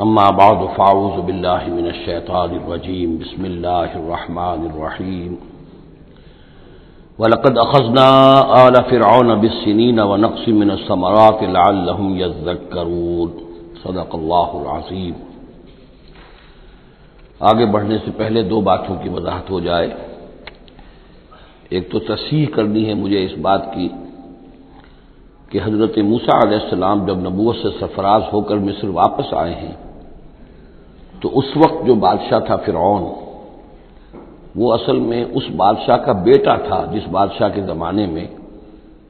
اما بعد فاعوذ باللہ من الشیطان الرجیم بسم اللہ الرحمن الرحیم وَلَقَدْ أَخَذْنَا آلَ فِرْعَوْنَ بِالسِّنِينَ وَنَقْصٍ مِّنَ الثَّمَرَاتِ لَعَلَّهُمْ يَذَّكَّرُونَ صدق اللہ العظیم۔ آگے بڑھنے سے پہلے دو باتوں کی وضاحت ہو جائے۔ ایک تو تصحیح کرنی ہے مجھے اس بات کی کہ حضرت موسیٰ علیہ السلام جب نبوت سے سرفراز ہو کر مصر واپس آئے ہیں تو اس وقت جو بادشاہ تھا فرعون، وہ اصل میں اس بادشاہ کا بیٹا تھا جس بادشاہ کے زمانے میں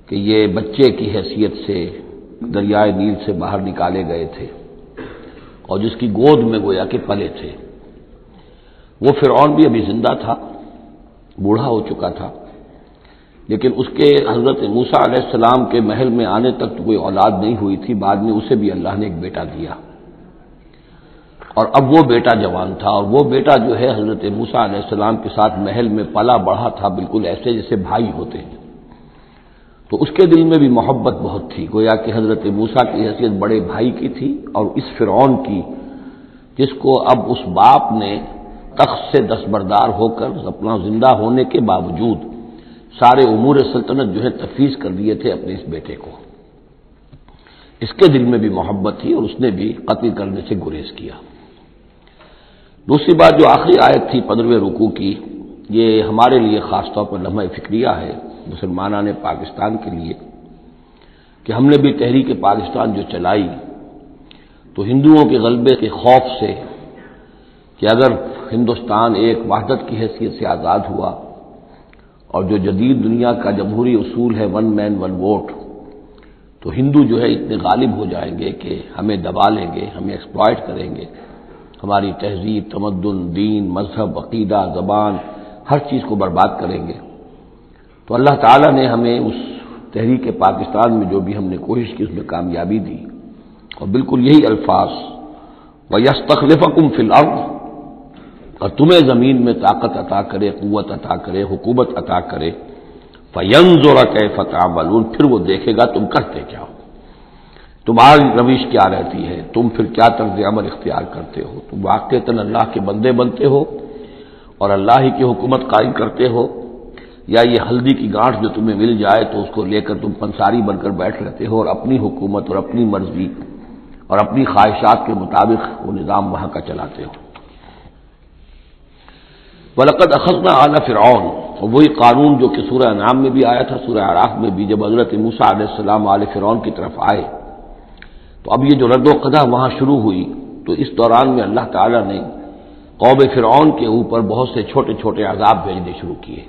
کہ یہ بچے کی حیثیت سے دریائے نیل سے باہر نکالے گئے تھے اور جس کی گود میں گویا کہ پلے تھے۔ وہ فرعون بھی ابھی زندہ تھا، بوڑھا ہو چکا تھا، لیکن اس کے حضرت موسیٰ علیہ السلام کے محل میں آنے تک تو کوئی اولاد نہیں ہوئی تھی۔ بعد میں اسے بھی اللہ نے ایک بیٹا دیا اور اب وہ بیٹا جوان تھا، اور وہ بیٹا جو ہے حضرت موسیٰ علیہ السلام کے ساتھ محل میں پلا بڑھا تھا، بالکل ایسے جیسے بھائی ہوتے ہیں۔ تو اس کے دل میں بھی محبت بہت تھی، گویا کہ حضرت موسیٰ کی حیثیت بڑے بھائی کی تھی، اور اس فرعون کی جس کو اب اس باپ نے تخت سے دستبردار ہو کر اپنا زندہ ہونے کے باوجود سارے امور سلطنت جو ہے تفویض کر دیے تھے اپنے اس بیٹے کو، اس کے دل میں بھی محبت تھی اور اس نے بھی قتل کرنے سے گریز کیا۔ دوسری بات جو آخری آیت تھی 15ویں رکوع کی، یہ ہمارے لیے خاص طور پر لمحہ فکریہ ہے مسلمانان پاکستان کے لیے کہ ہم نے بھی تحریک پاکستان جو چلائی تو ہندوؤں کے غلبے کے خوف سے کہ اگر ہندوستان ایک وحدت کی حیثیت سے آزاد ہوا اور جو جدید دنیا کا جمہوری اصول ہے ون مین ون ووٹ، تو ہندو جو ہے اتنے غالب ہو جائیں گے کہ ہمیں دبا لیں گے، ہمیں ایکسپلائٹ کریں گے، ہماری تہذیب، تمدن، دین، مذہب، عقیدہ، زبان، ہر چیز کو برباد کریں گے۔ تو اللہ تعالیٰ نے ہمیں اس تحریک پاکستان میں جو بھی ہم نے کوشش کی اس میں کامیابی دی، اور بالکل یہی الفاظ وَيَسْتَخْلِفَكُمْ فِي الْأَرْضِ، اور تمہیں زمین میں طاقت عطا کرے، قوت عطا کرے، حکومت عطا کرے، فَيَنْظُرَ كَيْفَ تَعْمَلُونَ، پھر وہ دیکھے گا تم کرتے کیا ہو، تمہاری روش کیا رہتی ہے، تم پھر کیا طرز عمل اختیار کرتے ہو، تم واقعتاً اللہ کے بندے بنتے ہو اور اللہ ہی کی حکومت قائم کرتے ہو، یا یہ ہلدی کی گانٹھ جو تمہیں مل جائے تو اس کو لے کر تم پنساری بن کر بیٹھ رہتے ہو اور اپنی حکومت اور اپنی مرضی اور اپنی خواہشات کے مطابق وہ نظام وہاں کا چلاتے ہو۔ وَلَقَدْ أَخَذْنَا آلَ فِرْعَوْنَ، اور وہی قانون جو کہ سورہ انعام میں بھی آیا تھا، سورہ اعراف میں بھی، جب حضرت موسیٰ علیہ السلام آل فرعون کی طرف آئے تو اب یہ جو رد و قدح وہاں شروع ہوئی، تو اس دوران میں اللہ تعالیٰ نے قوم فرعون کے اوپر بہت سے چھوٹے چھوٹے عذاب بھیجنے شروع کیے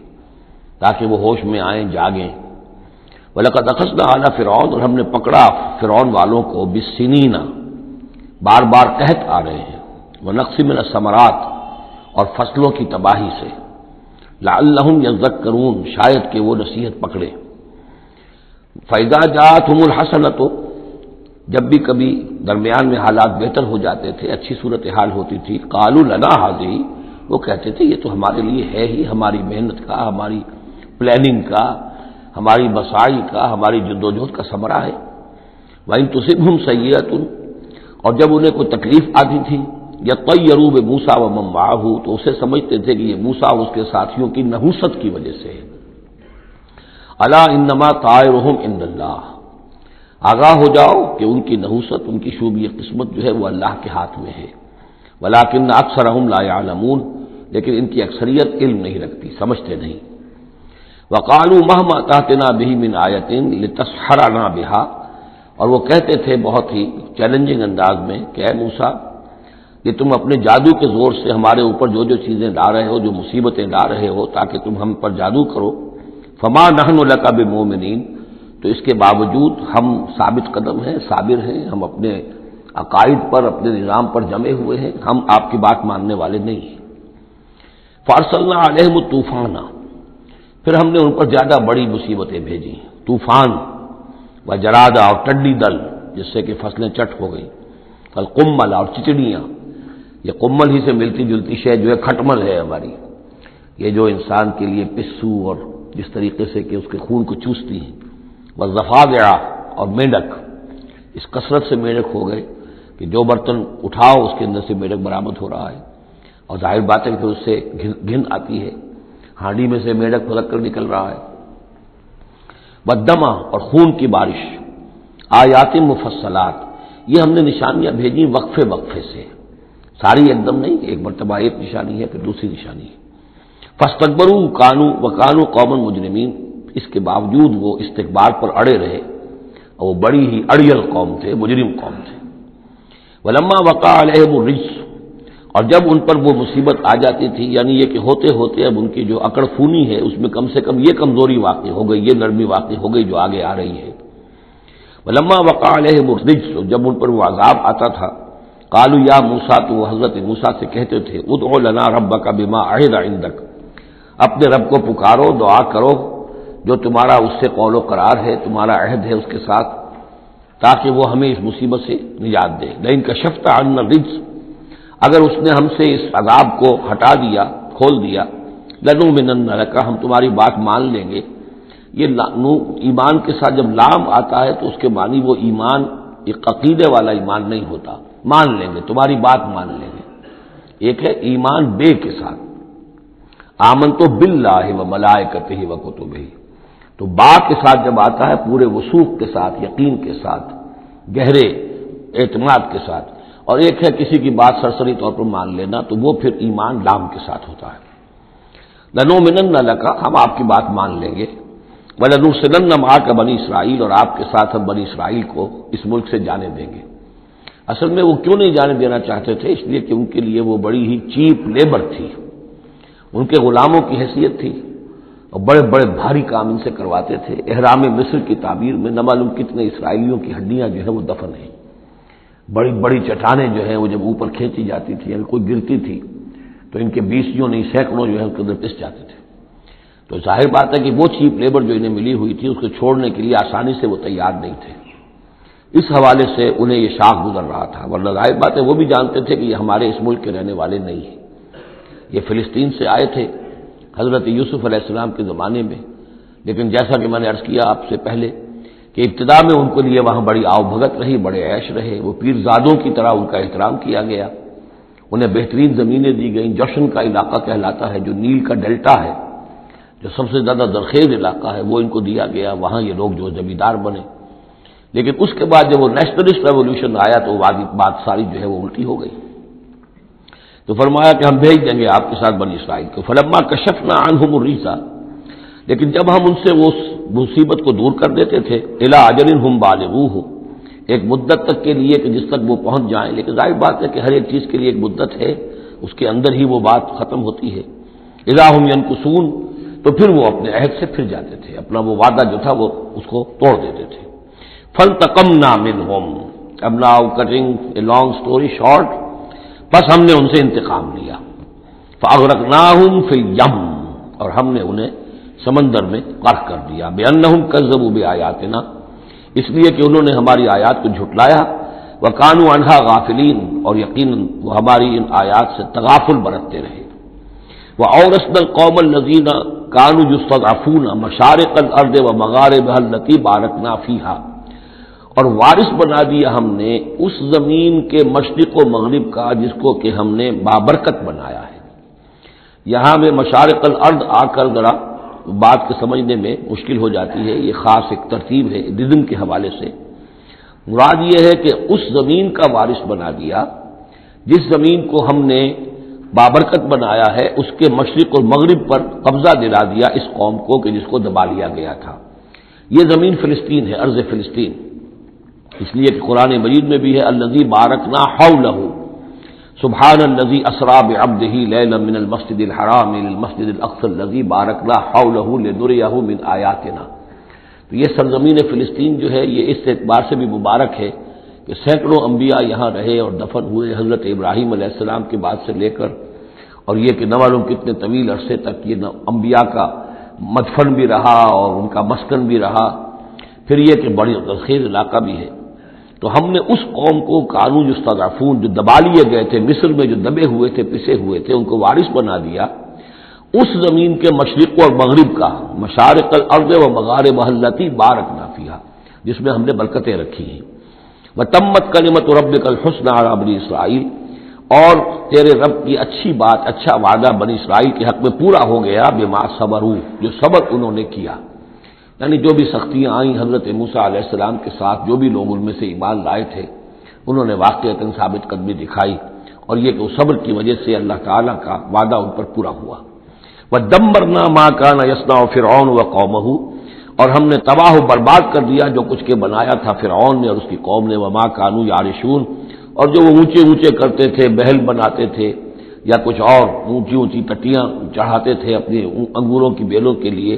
تاکہ وہ ہوش میں آئیں، جاگیں۔ وَلَقَدْ أَخَذْنَا آلَ فِرْعَوْنَ، اور ہم نے پکڑا فرعون والوں کو بِالسِّنِينَ، بار بار قحط آ رہے ہیں، وَنَقْصٍ مِّنَ الثَّمَرَاتِ، اور فصلوں کی تباہی سے، لَعَلَّهُمْ يَذَّكَّرُونَ، شاید کہ وہ نصیحت پکڑے۔ فَإِذَا جَاءَتْهُمُ الْحَسَنَةُ، جب بھی کبھی درمیان میں حالات بہتر ہو جاتے تھے، اچھی صورتحال ہوتی تھی، قَالُوا لَنَا هَٰذِهِ، وہ کہتے تھے یہ تو ہمارے لیے ہے ہی، ہماری محنت کا، ہماری پلاننگ کا، ہماری مساعی کا، ہماری جدوجہد کا ثمرہ ہے۔ وَإِن تُصِبْهُمْ سَيِّئَةٌ، اور جب انہیں کوئی تکلیف آتی تھی، یطیروا بموسیٰ ومن معہ، تو اسے سمجھتے تھے کہ یہ موسیٰ اور اس کے ساتھیوں کی نحوست کی وجہ سے ہے۔ الا انما طائرهم عند اللہ، آگاہ ہو جاؤ کہ ان کی نحوست، ان کی شوبی قسمت جو ہے وہ اللہ کے ہاتھ میں ہے۔ ولکن اکثرهم لا يعلمون، لیکن ان کی اکثریت علم نہیں رکھتی، سمجھتے نہیں۔ وقالوا مهما تأتنا به من آیۃ لتسحرنا بها، اور وہ کہتے تھے بہت ہی چیلنجنگ انداز میں کہ اے موسیٰ، کہ تم اپنے جادو کے زور سے ہمارے اوپر جو جو چیزیں لا رہے ہو، جو مصیبتیں لا رہے ہو تاکہ تم ہم پر جادو کرو، فما نحن لک بمؤمنین، تو اس کے باوجود ہم ثابت قدم ہیں، صابر ہیں، ہم اپنے عقائد پر، اپنے نظام پر جمے ہوئے ہیں، ہم آپ کی بات ماننے والے نہیں ہیں۔ فارسلنا علیہم الطوفان، پھر ہم نے ان پر زیادہ بڑی مصیبتیں بھیجی، طوفان وجرادا، اور ٹڈی دل جس سے کہ فصلیں چٹ ہو گئی، القمل، اور چچڑیاں، یہ قمل ہی سے ملتی جلتی شے جو ہے کھٹمل ہے ہماری، یہ جو انسان کے لیے پسو اور جس طریقے سے کہ اس کے خون کو چوستی ہیں، والضفادع، اور مینڈک، اس کثرت سے مینڈک ہو گئے کہ جو برتن اٹھاؤ اس کے اندر سے میڑک برآمد ہو رہا ہے، اور ظاہر بات ہے کہ اس سے گھن آتی ہے، ہانڈی میں سے میڑک پھلک کر نکل رہا ہے۔ والدمع، اور خون کی بارش، آیات مفصلات، یہ ہم نے نشانیاں بھیجی وقفے وقفے سے، ساری ایک دم نہیں، ایک مرتبہ ایک نشانی ہے پھر دوسری نشانی ہے۔ فاستکبروا وکانوا قوما مجرمین، اس کے باوجود وہ استکبار پر اڑے رہے، اور وہ بڑی ہی اڑیل قوم تھے، مجرم قوم تھے۔ ولما وقع علیہم الرجس، اور جب ان پر وہ مصیبت آ جاتی تھی، یعنی یہ کہ ہوتے ہوتے اب ان کی جو اکڑ فونی ہے اس میں کم سے کم یہ کمزوری واقع ہو گئی، یہ نرمی واقع ہو گئی جو آگے آ رہی ہے۔ ولما وقع علیہم الرجس، جب ان پر وہ عذاب آتا تھا، قالوا یا موسیٰ، تو وہ حضرت موسیٰ سے کہتے تھے، ادع لنا ربک بما عہد عندک، اپنے رب کو پکارو، دعا کرو جو تمہارا اس سے قول و قرار ہے، تمہارا عہد ہے اس کے ساتھ، تاکہ وہ ہمیں اس مصیبت سے نجات دے۔ لئن کشفت عنا الرجس، اگر اس نے ہم سے اس عذاب کو ہٹا دیا، کھول دیا، لنؤمنن لک، ہم تمہاری بات مان لیں گے۔ یہ ایمان کے ساتھ جب لام آتا ہے تو اس کے معنی وہ ایمان، ایک عقیدے والا ایمان نہیں ہوتا، مان لیں گے، تمہاری بات مان لیں گے۔ ایک ہے ایمان بے کے ساتھ، آمنتو باللہ و ملائکتہ و کتبہ، تو با کے ساتھ جب آتا ہے پورے وثوق کے ساتھ، یقین کے ساتھ، گہرے اعتماد کے ساتھ، اور ایک ہے کسی کی بات سرسری طور پر مان لینا، تو وہ پھر ایمان لام کے ساتھ ہوتا ہے۔ لنؤمنن لک، ہم آپ کی بات مان لیں گے، ولنرسلن معک بنی اسرائیل، اور آپ کے ساتھ ہم بنی اسرائیل کو اس ملک سے جانے دیں گے۔ اصل میں وہ کیوں نہیں جانے دینا چاہتے تھے؟ اس لیے کہ ان کے لیے وہ بڑی ہی چیپ لیبر تھی، ان کے غلاموں کی حیثیت تھی، اور بڑے بڑے بھاری کام ان سے کرواتے تھے۔ احرام مصر کی تعبیر میں نہ معلوم کتنے اسرائیلیوں کی ہڈیاں جو ہیں وہ دفن ہیں، بڑی بڑی چٹانیں جو ہیں وہ جب اوپر کھینچی جاتی تھی، یعنی کوئی گرتی تھی تو ان کے 20 نہیں سینکڑوں جو ہے اس کے اندر پس جاتے تھے۔ تو ظاہر بات ہے کہ وہ چیپ لیبر جو انہیں ملی ہوئی تھی اس کو چھوڑنے کے لیے آسانی سے وہ تیار نہیں تھے، اس حوالے سے انہیں یہ شاخ گزر رہا تھا، ورنہ ظاہر بات ہے وہ بھی جانتے تھے کہ یہ ہمارے اس ملک کے رہنے والے نہیں ہیں، یہ فلسطین سے آئے تھے حضرت یوسف علیہ السلام کے زمانے میں، لیکن جیسا کہ میں نے عرض کیا آپ سے پہلے کہ ابتدا میں ان کے لیے وہاں بڑی آؤ بھگت رہی، بڑے عیش رہے، وہ پیرزادوں کی طرح ان کا احترام کیا گیا، انہیں بہترین زمینیں دی گئیں، جوشن کا علاقہ کہلاتا ہے جو نیل کا ڈیلٹا ہے، جو سب سے زیادہ زرخیز علاقہ ہے، وہ ان کو دیا گیا، وہاں یہ لوگ جو زمیندار بنے۔ لیکن اس کے بعد جب وہ نیشنلسٹ ریولوشن آیا تو بات ساری جو ہے وہ الٹی ہو گئی، تو فرمایا کہ ہم بھیج دیں گے آپ کے ساتھ بنی اسرائیل کو۔ فلما کشفنا عنہم الرجس، لیکن جب ہم ان سے وہ مصیبت کو دور کر دیتے تھے، الی اجل ہم بالغوہ، ایک مدت تک کے لیے کہ جس تک وہ پہنچ جائیں، لیکن ظاہر بات ہے کہ ہر ایک چیز کے لیے ایک مدت ہے، اس کے اندر ہی وہ بات ختم ہوتی ہے۔ اذا ہم ینکثون، تو پھر وہ اپنے عہد سے پھر جاتے تھے، اپنا وہ وعدہ جو تھا وہ اس کو توڑ دیتے تھے۔ فانتقمنا منہم، اب now cutting a long story short, بس ہم نے ان سے انتقام لیا۔ فاغرقناہم فی الیم، اور ہم نے انہیں سمندر میں غرق کر دیا، بانہم کذبوا بآیاتنا، اس لیے کہ انہوں نے ہماری آیات کو جھٹلایا، وکانوا عنہا غافلین، اور یقیناً وہ ہماری ان آیات سے تغافل برتتے رہے۔ وَأَوْرَثْنَا الْقَوْمَ الَّذِينَ كَانُوا يُسْتَضْعَفُونَ مَشَارِقَ الْأَرْضِ وَمَغَارِبَهَا الَّتِي بَارَكْنَا فِيهَا، اور وارث بنا دیا ہم نے اس زمین کے مشرق و مغرب کا جس کو کہ ہم نے بابرکت بنایا ہے۔ یہاں میں مشارق الارض آ کر ذرا بات کے سمجھنے میں مشکل ہو جاتی ہے، یہ خاص ایک ترتیب ہے رزم کے حوالے سے۔ مراد یہ ہے کہ اس زمین کا وارث بنا دیا جس زمین کو ہم نے بابرکت بنایا ہے، اس کے مشرق اور مغرب پر قبضہ دلا دیا اس قوم کو کہ جس کو دبا لیا گیا تھا۔ یہ زمین فلسطین ہے، ارض فلسطین، اس لیے کہ قرآن مجید میں بھی ہے الذی بارکنا حولہ، سبحان الذی اسری بعبدہ لیلا من المسجد الحرام الى المسجد الاقصى الذی بارکنا حولہ لنریہ من آیاتنا۔ تو یہ سرزمین فلسطین جو ہے یہ اس اعتبار سے بھی مبارک ہے کہ سینکڑوں انبیاء یہاں رہے اور دفن ہوئے، حضرت ابراہیم علیہ السلام کے بعد سے لے کر، اور یہ کہ نہ معلوم کتنے طویل عرصے تک یہ انبیاء کا مدفن بھی رہا اور ان کا مسکن بھی رہا۔ پھر یہ کہ بڑی زرخیز علاقہ بھی ہے۔ تو ہم نے اس قوم کو کانوا یستضعفون، جو دبا لیے گئے تھے مصر میں، جو دبے ہوئے تھے، پسے ہوئے تھے، ان کو وارث بنا دیا اس زمین کے مشرق اور مغرب کا، مشارق الارض و مغاربها التی بارکنا فیہا، جس میں ہم نے برکتیں رکھی ہیں۔ وتمت کلمۃ ربک الحسنی علی بنی اسرائیل، اور تیرے رب کی اچھی بات، اچھا وعدہ بنی اسرائیل کے حق میں پورا ہو گیا، بما صبروا، جو صبر انہوں نے کیا، یعنی جو بھی سختیاں آئیں حضرت موسیٰ علیہ السلام کے ساتھ، جو بھی لوگ ان میں سے ایمان لائے تھے، انہوں نے واقعتاً ثابت قدمی دکھائی، اور یہ کہ وہ صبر کی وجہ سے اللہ تعالیٰ کا وعدہ ان پر پورا ہوا۔ وَدَمَّرْنَا مَا كَانَ يَصْنَعُ فِرْعَوْنُ وَقَوْمُهُ، اور ہم نے تباہ و برباد کر دیا جو کچھ کے بنایا تھا فرعون نے اور اس کی قوم نے، وَمَا كَانُوا يَعْرِشُونَ، اور جو وہ اونچے اونچے کرتے تھے، محل بناتے تھے یا کچھ اور اونچی اونچی ٹٹیاں چڑھاتے تھے اپنے انگوروں کی بیلوں کے لیے،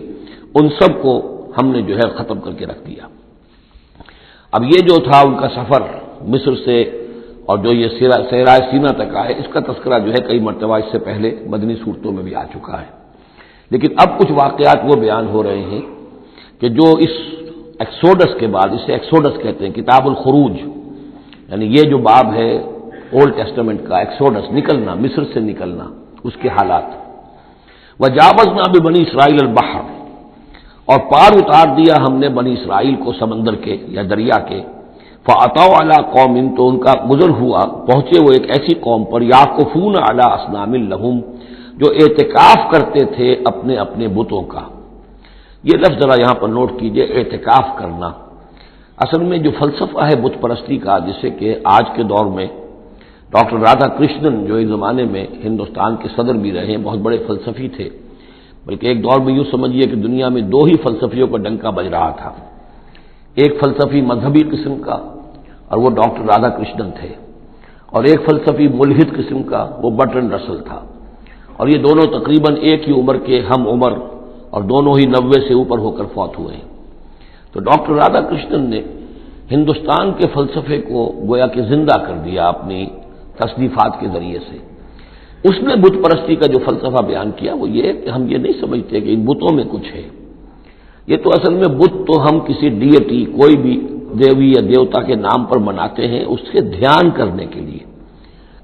ان سب کو ہم نے جو ہے ختم کر کے رکھ دیا۔ اب یہ جو تھا ان کا سفر مصر سے اور جو یہ صحرائے سینا تک آئے، اس کا تذکرہ جو ہے کئی مرتبہ اس سے پہلے مدنی صورتوں میں بھی آ چکا ہے، لیکن اب کچھ واقعات وہ بیان ہو رہے ہیں کہ جو اس ایکسوڈس کے بعد، اسے ایکسوڈس کہتے ہیں، کتاب الخروج، یعنی یہ جو باب ہے اولڈ ٹیسٹمنٹ کا، ایکسوڈس، نکلنا، مصر سے نکلنا، اس کے حالات۔ وجاوزنا ببنی اسرائیل البحر، اور پار اتار دیا ہم نے بنی اسرائیل کو سمندر کے یا دریا کے، فَأَتَوْا عَلَىٰ قَوْمٍ، تو ان کا گزر ہوا، پہنچے وہ ایک ایسی قوم پر، یعکفون علی اصنام لہم، جو اعتکاف کرتے تھے اپنے اپنے بتوں کا۔ یہ لفظ ذرا یہاں پر نوٹ کیجئے، اعتکاف کرنا۔ اصل میں جو فلسفہ ہے بت پرستی کا، جسے کہ آج کے دور میں ڈاکٹر رادھا کرشنن، جو ایک زمانے میں ہندوستان کے صدر بھی رہے ہیں، بہت بڑے فلسفی تھے، بلکہ ایک دور میں یوں سمجھیے کہ دنیا میں دو ہی فلسفیوں کا ڈنکا بج رہا تھا، ایک فلسفی مذہبی قسم کا اور وہ ڈاکٹر رادھا کرشنن تھے، اور ایک فلسفی ملحد قسم کا وہ برٹرنڈ رسل تھا، اور یہ دونوں تقریباً ایک ہی عمر کے ہم عمر، اور دونوں ہی 90 سے اوپر ہو کر فوت ہوئے ہیں۔ تو ڈاکٹر رادھا کرشنن نے ہندوستان کے فلسفے کو گویا کہ زندہ کر دیا اپنی تصنیفات کے ذریعے سے۔ اس نے بت پرستی کا جو فلسفہ بیان کیا وہ یہ کہ ہم یہ نہیں سمجھتے کہ ان بتوں میں کچھ ہے، یہ تو اصل میں بت تو ہم کسی ڈیٹی، کوئی بھی دیوی یا دیوتا کے نام پر مناتے ہیں، اس سے دھیان کرنے کے لیے،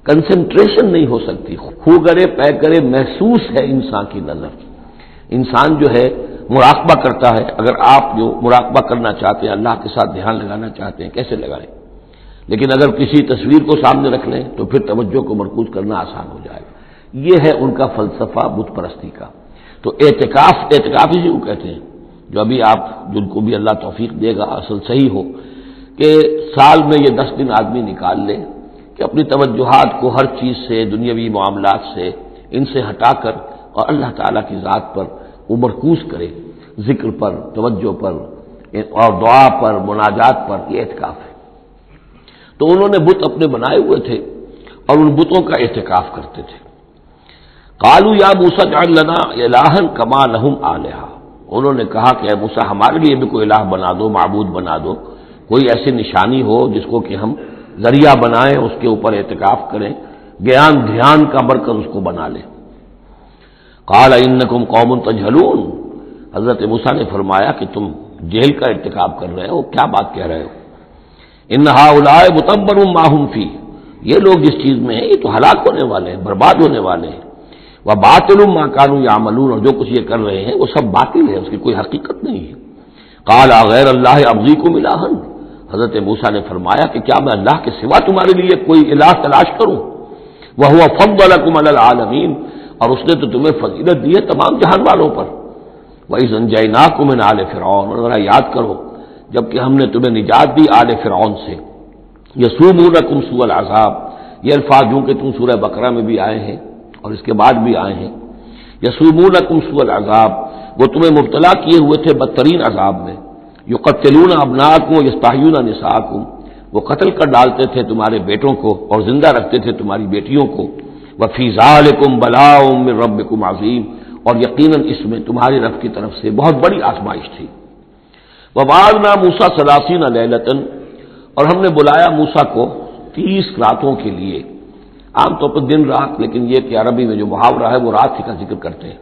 کنسنٹریشن نہیں ہو سکتی، خو گرے پے کرے محسوس ہے انسان کی نظر، انسان جو ہے مراقبہ کرتا ہے۔ اگر آپ جو مراقبہ کرنا چاہتے ہیں، اللہ کے ساتھ دھیان لگانا چاہتے ہیں، کیسے لگائیں؟ لیکن اگر کسی تصویر کو سامنے رکھ لیں تو پھر توجہ کو مرکوز کرنا آسان ہو جائے گا۔ یہ ہے ان کا فلسفہ بت پرستی کا۔ تو اعتکاف اسی کو کہتے ہیں، جو ابھی آپ جن کو بھی اللہ توفیق دے گا اصل صحیح ہو کہ سال میں یہ 10 دن آدمی نکال لے کہ اپنی توجہات کو ہر چیز سے، دنیاوی معاملات سے، ان سے ہٹا کر اور اللہ تعالیٰ کی ذات پر وہ مرکوز کرے، ذکر پر، توجہ پر اور دعا پر، مناجات پر، یہ اعتکاف ہے۔ تو انہوں نے بت اپنے بنائے ہوئے تھے اور ان بتوں کا اعتکاف کرتے تھے۔ قالوا یا موسیٰ اجعل لنا الہا کما لہم آلہہ، انہوں نے کہا کہ اے موسیٰ ہمارے لیے بھی کوئی الہ بنا دو، معبود بنا دو، کوئی ایسی نشانی ہو جس کو کہ ہم ذریعہ بنائیں، اس کے اوپر اعتکاف کریں، گیان دھیان کا مرکز اس کو بنا لیں۔ قال انکم قوم تجہلون، حضرت موسیٰ نے فرمایا کہ تم جہل کا ارتکاب کر رہے ہو، کیا بات کہہ رہے ہو؟ ان ہؤلاء متبر ما هم فیہ، یہ لوگ جس چیز میں ہیں یہ تو ہلاک ہونے والے ہیں، برباد ہونے والے ہیں۔ وباطل ما كانوا يعملون، اور جو کچھ یہ کر رہے ہیں وہ سب باطل ہے، اس کی کوئی حقیقت نہیں ہے۔ قال غیر اللہ ابغیکم الہا، حضرت موسیٰ نے فرمایا کہ کیا میں اللہ کے سوا تمہارے لیے کوئی الہ تلاش کروں؟ وهو فضلکم علی العالمین، اور اس نے تو تمہیں فضیلت دی ہے تمام جہان والوں پر۔ وَإِذْ أَنجَيْنَاكُم مِّنْ آلِ فِرْعَوْنَ، اور ذرا یاد کرو جبکہ ہم نے تمہیں نجات دی آل فرعون سے۔ یسومونکم سوء العذاب، یہ الفاظ جو کہ تم سورہ بقرہ میں بھی آئے ہیں اور اس کے بعد بھی آئے ہیں۔ یسومونکم سوء العذاب، وہ تمہیں مبتلا کیے ہوئے تھے بدترین عذاب میں۔ یقتلون ابناءکم ویستحیون نساءکم، وہ قتل کر ڈالتے تھے تمہارے بیٹوں کو اور زندہ رکھتے تھے تمہاری بیٹیوں کو۔ وفی ذالکم بلاء من ربکم عظیم، اور یقیناً اس میں تمہاری رب کی طرف سے بہت بڑی آزمائش تھی۔ وَوَعَدْنَا مُوسَىٰ 30 لَيْلَةً، اور ہم نے بلایا موسیٰ کو 30 راتوں کے لیے، عام طور پر دن رات، لیکن یہ کہ عربی میں جو محاورہ ہے وہ رات کا ذکر کرتے ہیں۔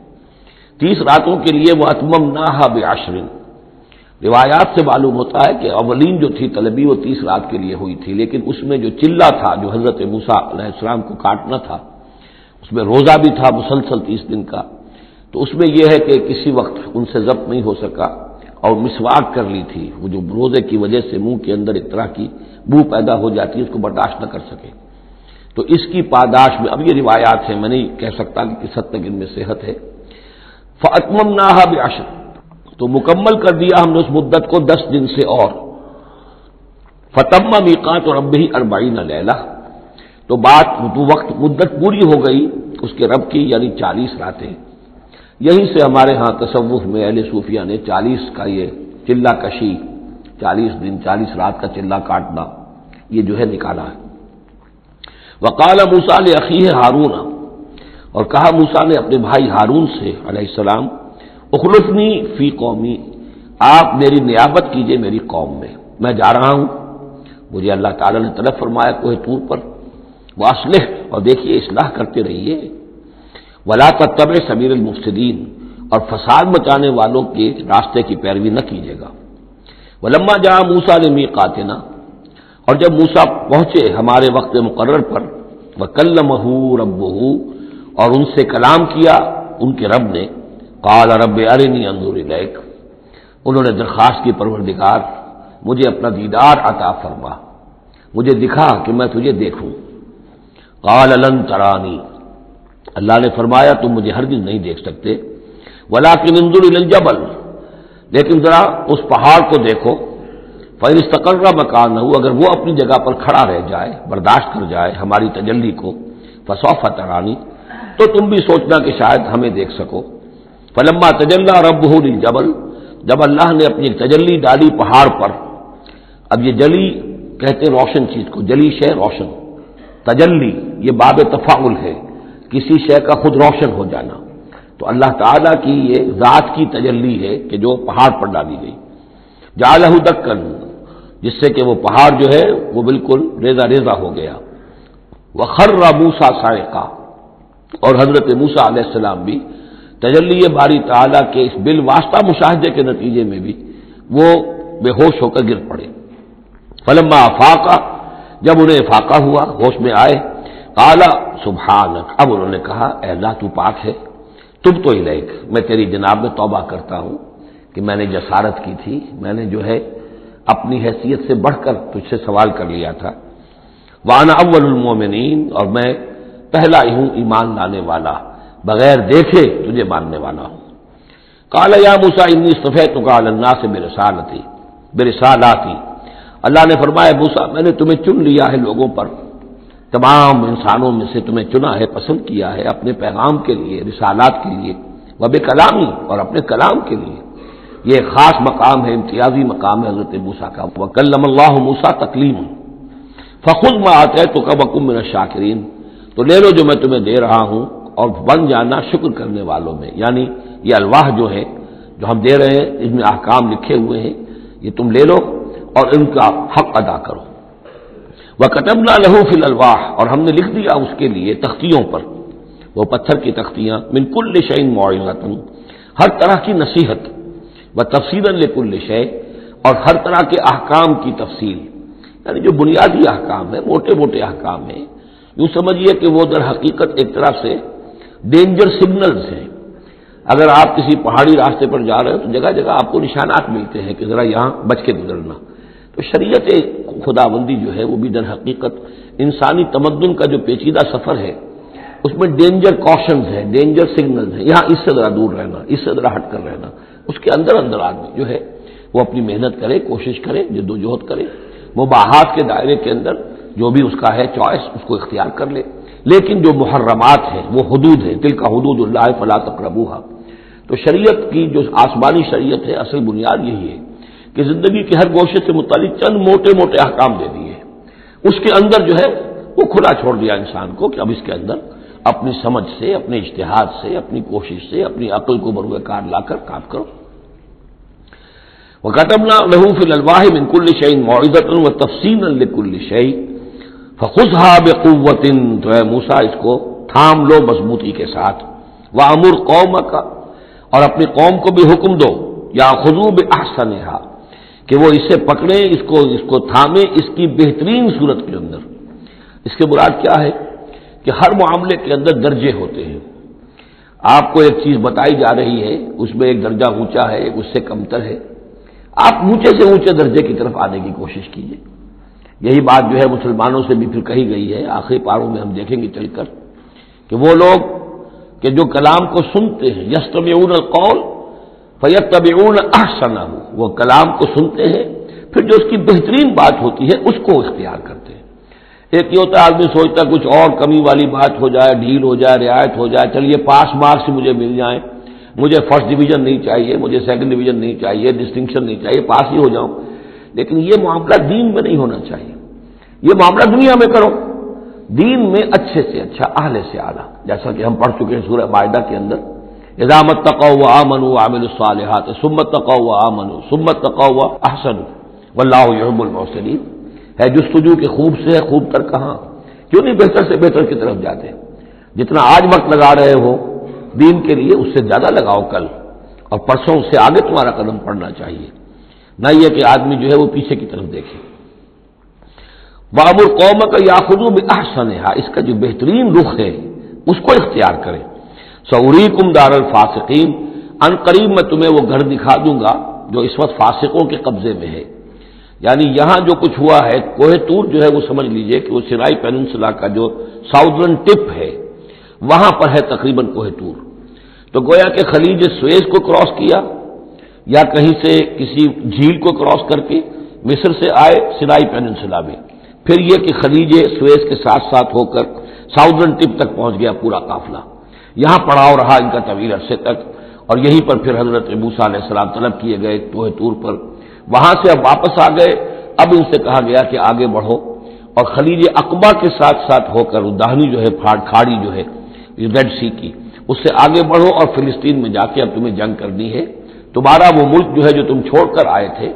30 راتوں کے لیے وَأَتْمَمْنَاهَا بِعَشْرٍ، روایات سے معلوم ہوتا ہے کہ اولین جو تھی طلبی وہ 30 رات کے لیے ہوئی تھی، لیکن اس میں جو چلہ تھا جو حضرت موسیٰ علیہ السلام کو کاٹنا تھا، اس میں روزہ بھی تھا مسلسل 30 دن کا، تو اس میں یہ ہے کہ کسی وقت ان سے ضبط نہیں ہو سکا اور مسواک کر لی تھی، وہ جو روزے کی وجہ سے منہ کے اندر ایک طرح کی بو پیدا ہو جاتی ہے، اس کو برداشت نہ کر سکے، تو اس کی پاداش میں، اب یہ روایات ہیں، میں نہیں کہہ سکتا کہ کس حد تک ان میں صحت ہے، فَأَتْمَمْنَاهَا بِعَشْرٍ، تو مکمل کر دیا ہم نے اس مدت کو 10 دن سے، اور فَتَمَّ مِيقَاتُ رَبِّهِ 40 لَيْلَةً، تو وقت مدت پوری ہو گئی اس کے رب کی، یعنی 40 راتیں۔ یہیں سے ہمارے ہاں تصوف میں اہل صوفیہ نے 40 کا یہ چلہ کشی، 40 دن 40 رات کا چلہ کاٹنا، یہ جو ہے نکالا ہے۔ وقال موسیٰ لأخیہ ہارون، اور کہا موسیٰ نے اپنے بھائی ہارون سے علیہ السلام، اخلفنی فی قومی، آپ میری نیابت کیجئے میری قوم میں جا رہا ہوں، مجھے اللہ تعالیٰ نے طلب فرمایا کوہ طور پر، واصلح، اور دیکھیے اصلاح کرتے رہیے، ولا تتبع سبیل المفسدین، اور فساد مچانے والوں کے راستے کی پیروی نہ کیجیے گا۔ ولما جاء موسیٰ لمیقاتنا، اور جب موسیٰ پہنچے ہمارے وقت مقرر پر، وکلمہ ربہ، اور ان سے کلام کیا ان کے رب نے، قال رب ارنی انظر الیک، انہوں نے درخواست کی پروردگار مجھے اپنا دیدار عطا فرما، مجھے دکھا کہ میں تجھے دیکھوں۔ قال لن ترانی، اللہ نے فرمایا تم مجھے ہرگز نہیں دیکھ سکتے، ولکن انظر الی الجبل، لیکن ذرا اس پہاڑ کو دیکھو، فإن استقر مکانہ، اگر وہ اپنی جگہ پر کھڑا رہ جائے، برداشت کر جائے ہماری تجلی کو، فسوف ترانی، تو تم بھی سوچنا کہ شاید ہمیں دیکھ سکو۔ فلما تجلی ربہ للجبل، جب اللہ نے اپنی تجلی ڈالی پہاڑ پر، اب یہ جلی کہتے ہیں روشن چیز کو، جلی شے روشن، تجلی یہ باب تفاعل ہے، کسی شے کا خود روشن ہو جانا، تو اللہ تعالیٰ کی یہ ذات کی تجلی ہے کہ جو پہاڑ پر ڈالی گئی، جعلہ دکن، جس سے کہ وہ پہاڑ جو ہے وہ بالکل ریزہ ریزہ ہو گیا، وخر موسیٰ صاعقا، اور حضرت موسیٰ علیہ السلام بھی تجلی باری تعالیٰ کے اس بالواسطہ مشاہدے کے نتیجے میں بھی وہ بے ہوش ہو کر گر پڑے۔ فلما افاقا، جب انہیں افاقہ ہوا، ہوش میں آئے، قال سبحانک، اب انہوں نے کہا اے اللہ تو پاک ہے، تبت الیک، میں تیری جناب میں توبہ کرتا ہوں کہ میں نے جسارت کی تھی، میں نے جو ہے اپنی حیثیت سے بڑھ کر تجھ سے سوال کر لیا تھا، وانا اول المومنین، اور میں پہلا ہی ہوں ایمان لانے والا، بغیر دیکھے تجھے ماننے والا ہوں۔ قال یا موسیٰ انی اصطفیتک علی الناس برسالاتی، اللہ نے فرمایا موسیٰ میں نے تمہیں چن لیا ہے لوگوں پر، تمام انسانوں میں سے تمہیں چنا ہے، پسند کیا ہے اپنے پیغام کے لیے، رسالات کے لیے، وبکلامی، اور اپنے کلام کے لیے، یہ خاص مقام ہے، امتیازی مقام ہے حضرت موسیٰ کا، وکلم اللہ موسیٰ تکلیما، فخذ ما آتیتک وکن من الشاکرین، تو لے لو جو میں تمہیں دے رہا ہوں اور بن جانا شکر کرنے والوں میں، یعنی یہ الواح جو ہے جو ہم دے رہے ہیں اس میں احکام لکھے ہوئے ہیں، یہ تم لے لو اور ان کا حق ادا کرو۔ وَكَتَبْنَا لَهُ فِي الْأَلْوَاحِ، اور ہم نے لکھ دیا اس کے لیے تختیوں پر، وہ پتھر کی تختیاں، مِن كُلِّ شَيْءٍ مَوْعِظَةً، ہر طرح کی نصیحت، وَتَفْصِيلًا لِكُلِّ شَيْءٍ، اور ہر طرح کے احکام کی تفصیل، یعنی جو بنیادی احکام ہیں، موٹے موٹے احکام ہیں، یوں سمجھیے کہ وہ در حقیقت ایک طرح سے ڈینجر سگنلز ہیں۔ اگر آپ کسی پہاڑی راستے پر جا رہے ہیں تو جگہ جگہ آپ کو نشانات ملتے ہیں کہ ذرا یہاں بچ کے گزرنا، تو شریعت خداوندی جو ہے وہ بھی در حقیقت انسانی تمدن کا جو پیچیدہ سفر ہے اس میں ڈینجر کوشنز ہیں، ڈینجر سگنلز ہیں، یہاں اس سے ذرا دور رہنا، اس سے ذرا ہٹ کر رہنا، اس کے اندر اندر آدمی جو ہے وہ اپنی محنت کرے، کوشش کرے، جدوجہد کرے، مباحات کے دائرے کے اندر جو بھی اس کا ہے چوائس اس کو اختیار کر لے، لیکن جو محرمات ہیں وہ حدود ہیں، تلک حدود اللہ فلا تقربوها، تو شریعت کی جو آسمانی شریعت ہے اصل بنیاد یہی ہے کہ زندگی کے ہر گوشے سے متعلق چند موٹے موٹے احکام دے دیے، اس کے اندر جو ہے وہ کھلا چھوڑ دیا انسان کو کہ اب اس کے اندر اپنی سمجھ سے، اپنے اجتہاد سے، اپنی کوشش سے، اپنی عقل کو بروئے کار لا کر کام کرو۔ وَكَتَبْنَا لَهُ فِي الْأَلْوَاحِ مِن كُلِّ شَيْءٍ مَوْعِظَةً وَتَفْصِيلًا لِكُلِّ شَيْءٍ فَخُذْهَا بِقُوَّةٍ، تو اے موسیٰ اس کو تھام لو مضبوطی کے ساتھ، وَأَمُرْ قَوْمَكَ، اور اپنی قوم کو بھی حکم دو، يَأْخُذُوا بِأَحْسَنِهَا، کہ وہ اسے پکڑیں، اس کو تھامیں اس کی بہترین صورت کے اندر۔ اس کے مراد کیا ہے کہ ہر معاملے کے اندر درجے ہوتے ہیں، آپ کو ایک چیز بتائی جا رہی ہے، اس میں ایک درجہ اونچا ہے، ایک اس سے کمتر ہے، آپ اونچے سے اونچے درجے کی طرف آنے کی کوشش کیجیے۔ یہی بات جو ہے مسلمانوں سے بھی پھر کہی گئی ہے، آخری پاروں میں ہم دیکھیں گے چل کر کہ وہ لوگ کہ جو کلام کو سنتے ہیں، یستمعون القول فیتبعون احسنہ، وہ کلام کو سنتے ہیں پھر جو اس کی بہترین بات ہوتی ہے اس کو اختیار کرتے ہیں۔ ایک یہ ہوتا ہے آدمی سوچتا ہے کچھ اور کمی والی بات ہو جائے، ڈھیل ہو جائے، رعایت ہو جائے، چلیے پاس مارکس مجھے مل جائیں، مجھے فرسٹ ڈویژن نہیں چاہیے، مجھے سیکنڈ ڈویژن نہیں چاہیے، ڈسٹنکشن نہیں چاہیے، پاس ہی ہو جاؤں۔ لیکن یہ معاملہ دین میں نہیں ہونا چاہیے، یہ معاملہ دنیا میں کرو، دین میں اچھے سے اچھا، اعلی سے اعلیٰ، جیسا کہ ہم پڑھ چکے ہیں سورہ مائدہ کے اندر، اذا اتقوا وآمنوا وعملوا الصالحات ثم اتقوا وآمنوا ثم اتقوا واحسنوا واللہ يحب المحسنین۔ ہے جستجو کہ خوب سے ہے خوب تر کہاں، کیوں نہیں بہتر سے بہتر کی طرف جاتے؟ جتنا آج وقت لگا رہے ہو دین کے لیے اس سے زیادہ لگاؤ کل، اور پرسوں اس سے آگے تمہارا قدم پڑنا چاہیے، نہ یہ کہ آدمی جو ہے وہ پیچھے کی طرف دیکھے۔ وَأَمُرْ قَوْمَكَ يَأْخُذُوا بِأَحْسَنِهَا، اس کا جو بہترین رخ ہے اس کو اختیار کریں۔ سَأُرِيكُمْ دَارَ الْفَاسِقِينَ، ان قریب میں تمہیں وہ گھر دکھا دوں گا جو اس وقت فاسقوں کے قبضے میں ہے۔ یعنی یہاں جو کچھ ہوا ہے، کوہ طور جو ہے وہ سمجھ لیجئے کہ وہ سینائی پیننسلا کا جو ساؤدرن ٹپ ہے وہاں پر ہے تقریباً کوہ طور۔ تو گویا کہ خلیج سویز کو کراس کیا یا کہیں سے کسی جھیل کو کراس کر کے مصر سے آئے سینائی پیننسلا میں، پھر یہ کہ خلیج سویز کے ساتھ ساتھ ہو کر ساؤدرن ٹپ تک پہنچ گیا پورا قافلہ، یہاں پڑاؤ رہا ان کا طویل عرصے تک، اور یہیں پر پھر حضرت موسیٰ علیہ السلام طلب کیے گئے کوہ طور پر، وہاں سے اب واپس آ گئے۔ اب ان سے کہا گیا کہ آگے بڑھو، اور خلیج عقبہ کے ساتھ ساتھ ہو کر داہنی جو ہے کھاڑی جو ہے ریڈ سی کی، اس سے آگے بڑھو اور فلسطین میں جا کے اب تمہیں جنگ کرنی ہے، تمہارا وہ ملک جو ہے جو تم چھوڑ کر آئے تھے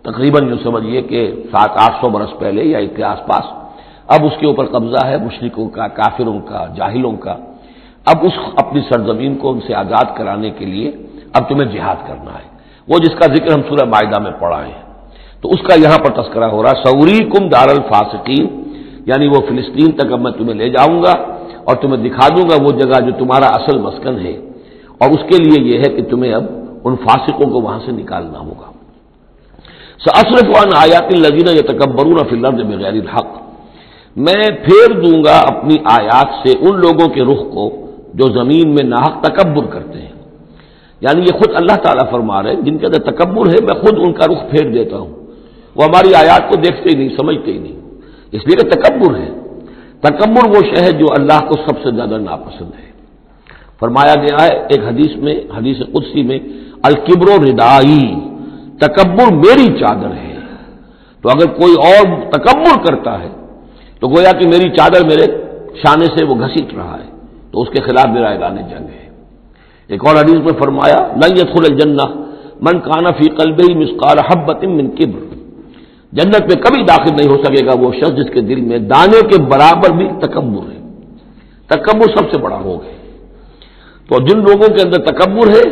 تقریباً جو سمجھیے کہ 700-800 برس پہلے یا اس کے آس پاس، اب اس کے اوپر قبضہ ہے مشرکوں کا، کافروں کا، جاہلوں کا۔ اب اس اپنی سرزمین کو ان سے آزاد کرانے کے لیے اب تمہیں جہاد کرنا ہے، وہ جس کا ذکر ہم سورہ مائدہ میں پڑھائے ہیں، تو اس کا یہاں پر تذکرہ ہو رہا ہے۔ سوریکم دار الفاسقین، یعنی وہ فلسطین تک اب میں تمہیں لے جاؤں گا اور تمہیں دکھا دوں گا وہ جگہ جو تمہارا اصل مسکن ہے، اور اس کے لیے یہ ہے کہ تمہیں اب ان فاسقوں کو وہاں سے نکالنا ہوگا۔ سأصرف عن آیات الذین یتکبرون فی الارض بغیر الحق، میں پھیر دوں گا اپنی آیات سے ان لوگوں کے رخ کو جو زمین میں ناحق تکبر کرتے ہیں، یعنی یہ خود اللہ تعالیٰ فرما رہے ہیں جن کے اندر تکبر ہے میں خود ان کا رخ پھیر دیتا ہوں، وہ ہماری آیات کو دیکھتے ہی نہیں، سمجھتے ہی نہیں، اس لیے کہ تکبر ہے۔ تکبر وہ شے ہے جو اللہ کو سب سے زیادہ ناپسند ہے۔ فرمایا گیا ہے ایک حدیث میں، حدیث قدسی میں، الکبر ردائی، تکبر میری چادر ہے۔ تو اگر کوئی اور تکبر کرتا ہے تو گویا کہ میری چادر میرے شانے سے وہ گھسیٹ رہا ہے، تو اس کے خلاف میرا اعلان جنگ ہے۔ ایک اور حدیث میں فرمایا لن يدخل الجنہ من کان فی قلبہ مثقال حبۃ من کبر، جنت میں کبھی داخل نہیں ہو سکے گا وہ شخص جس کے دل میں دانے کے برابر بھی تکبر ہے۔ تکبر سب سے بڑا روگ ہے۔ تو جن لوگوں کے اندر تکبر ہے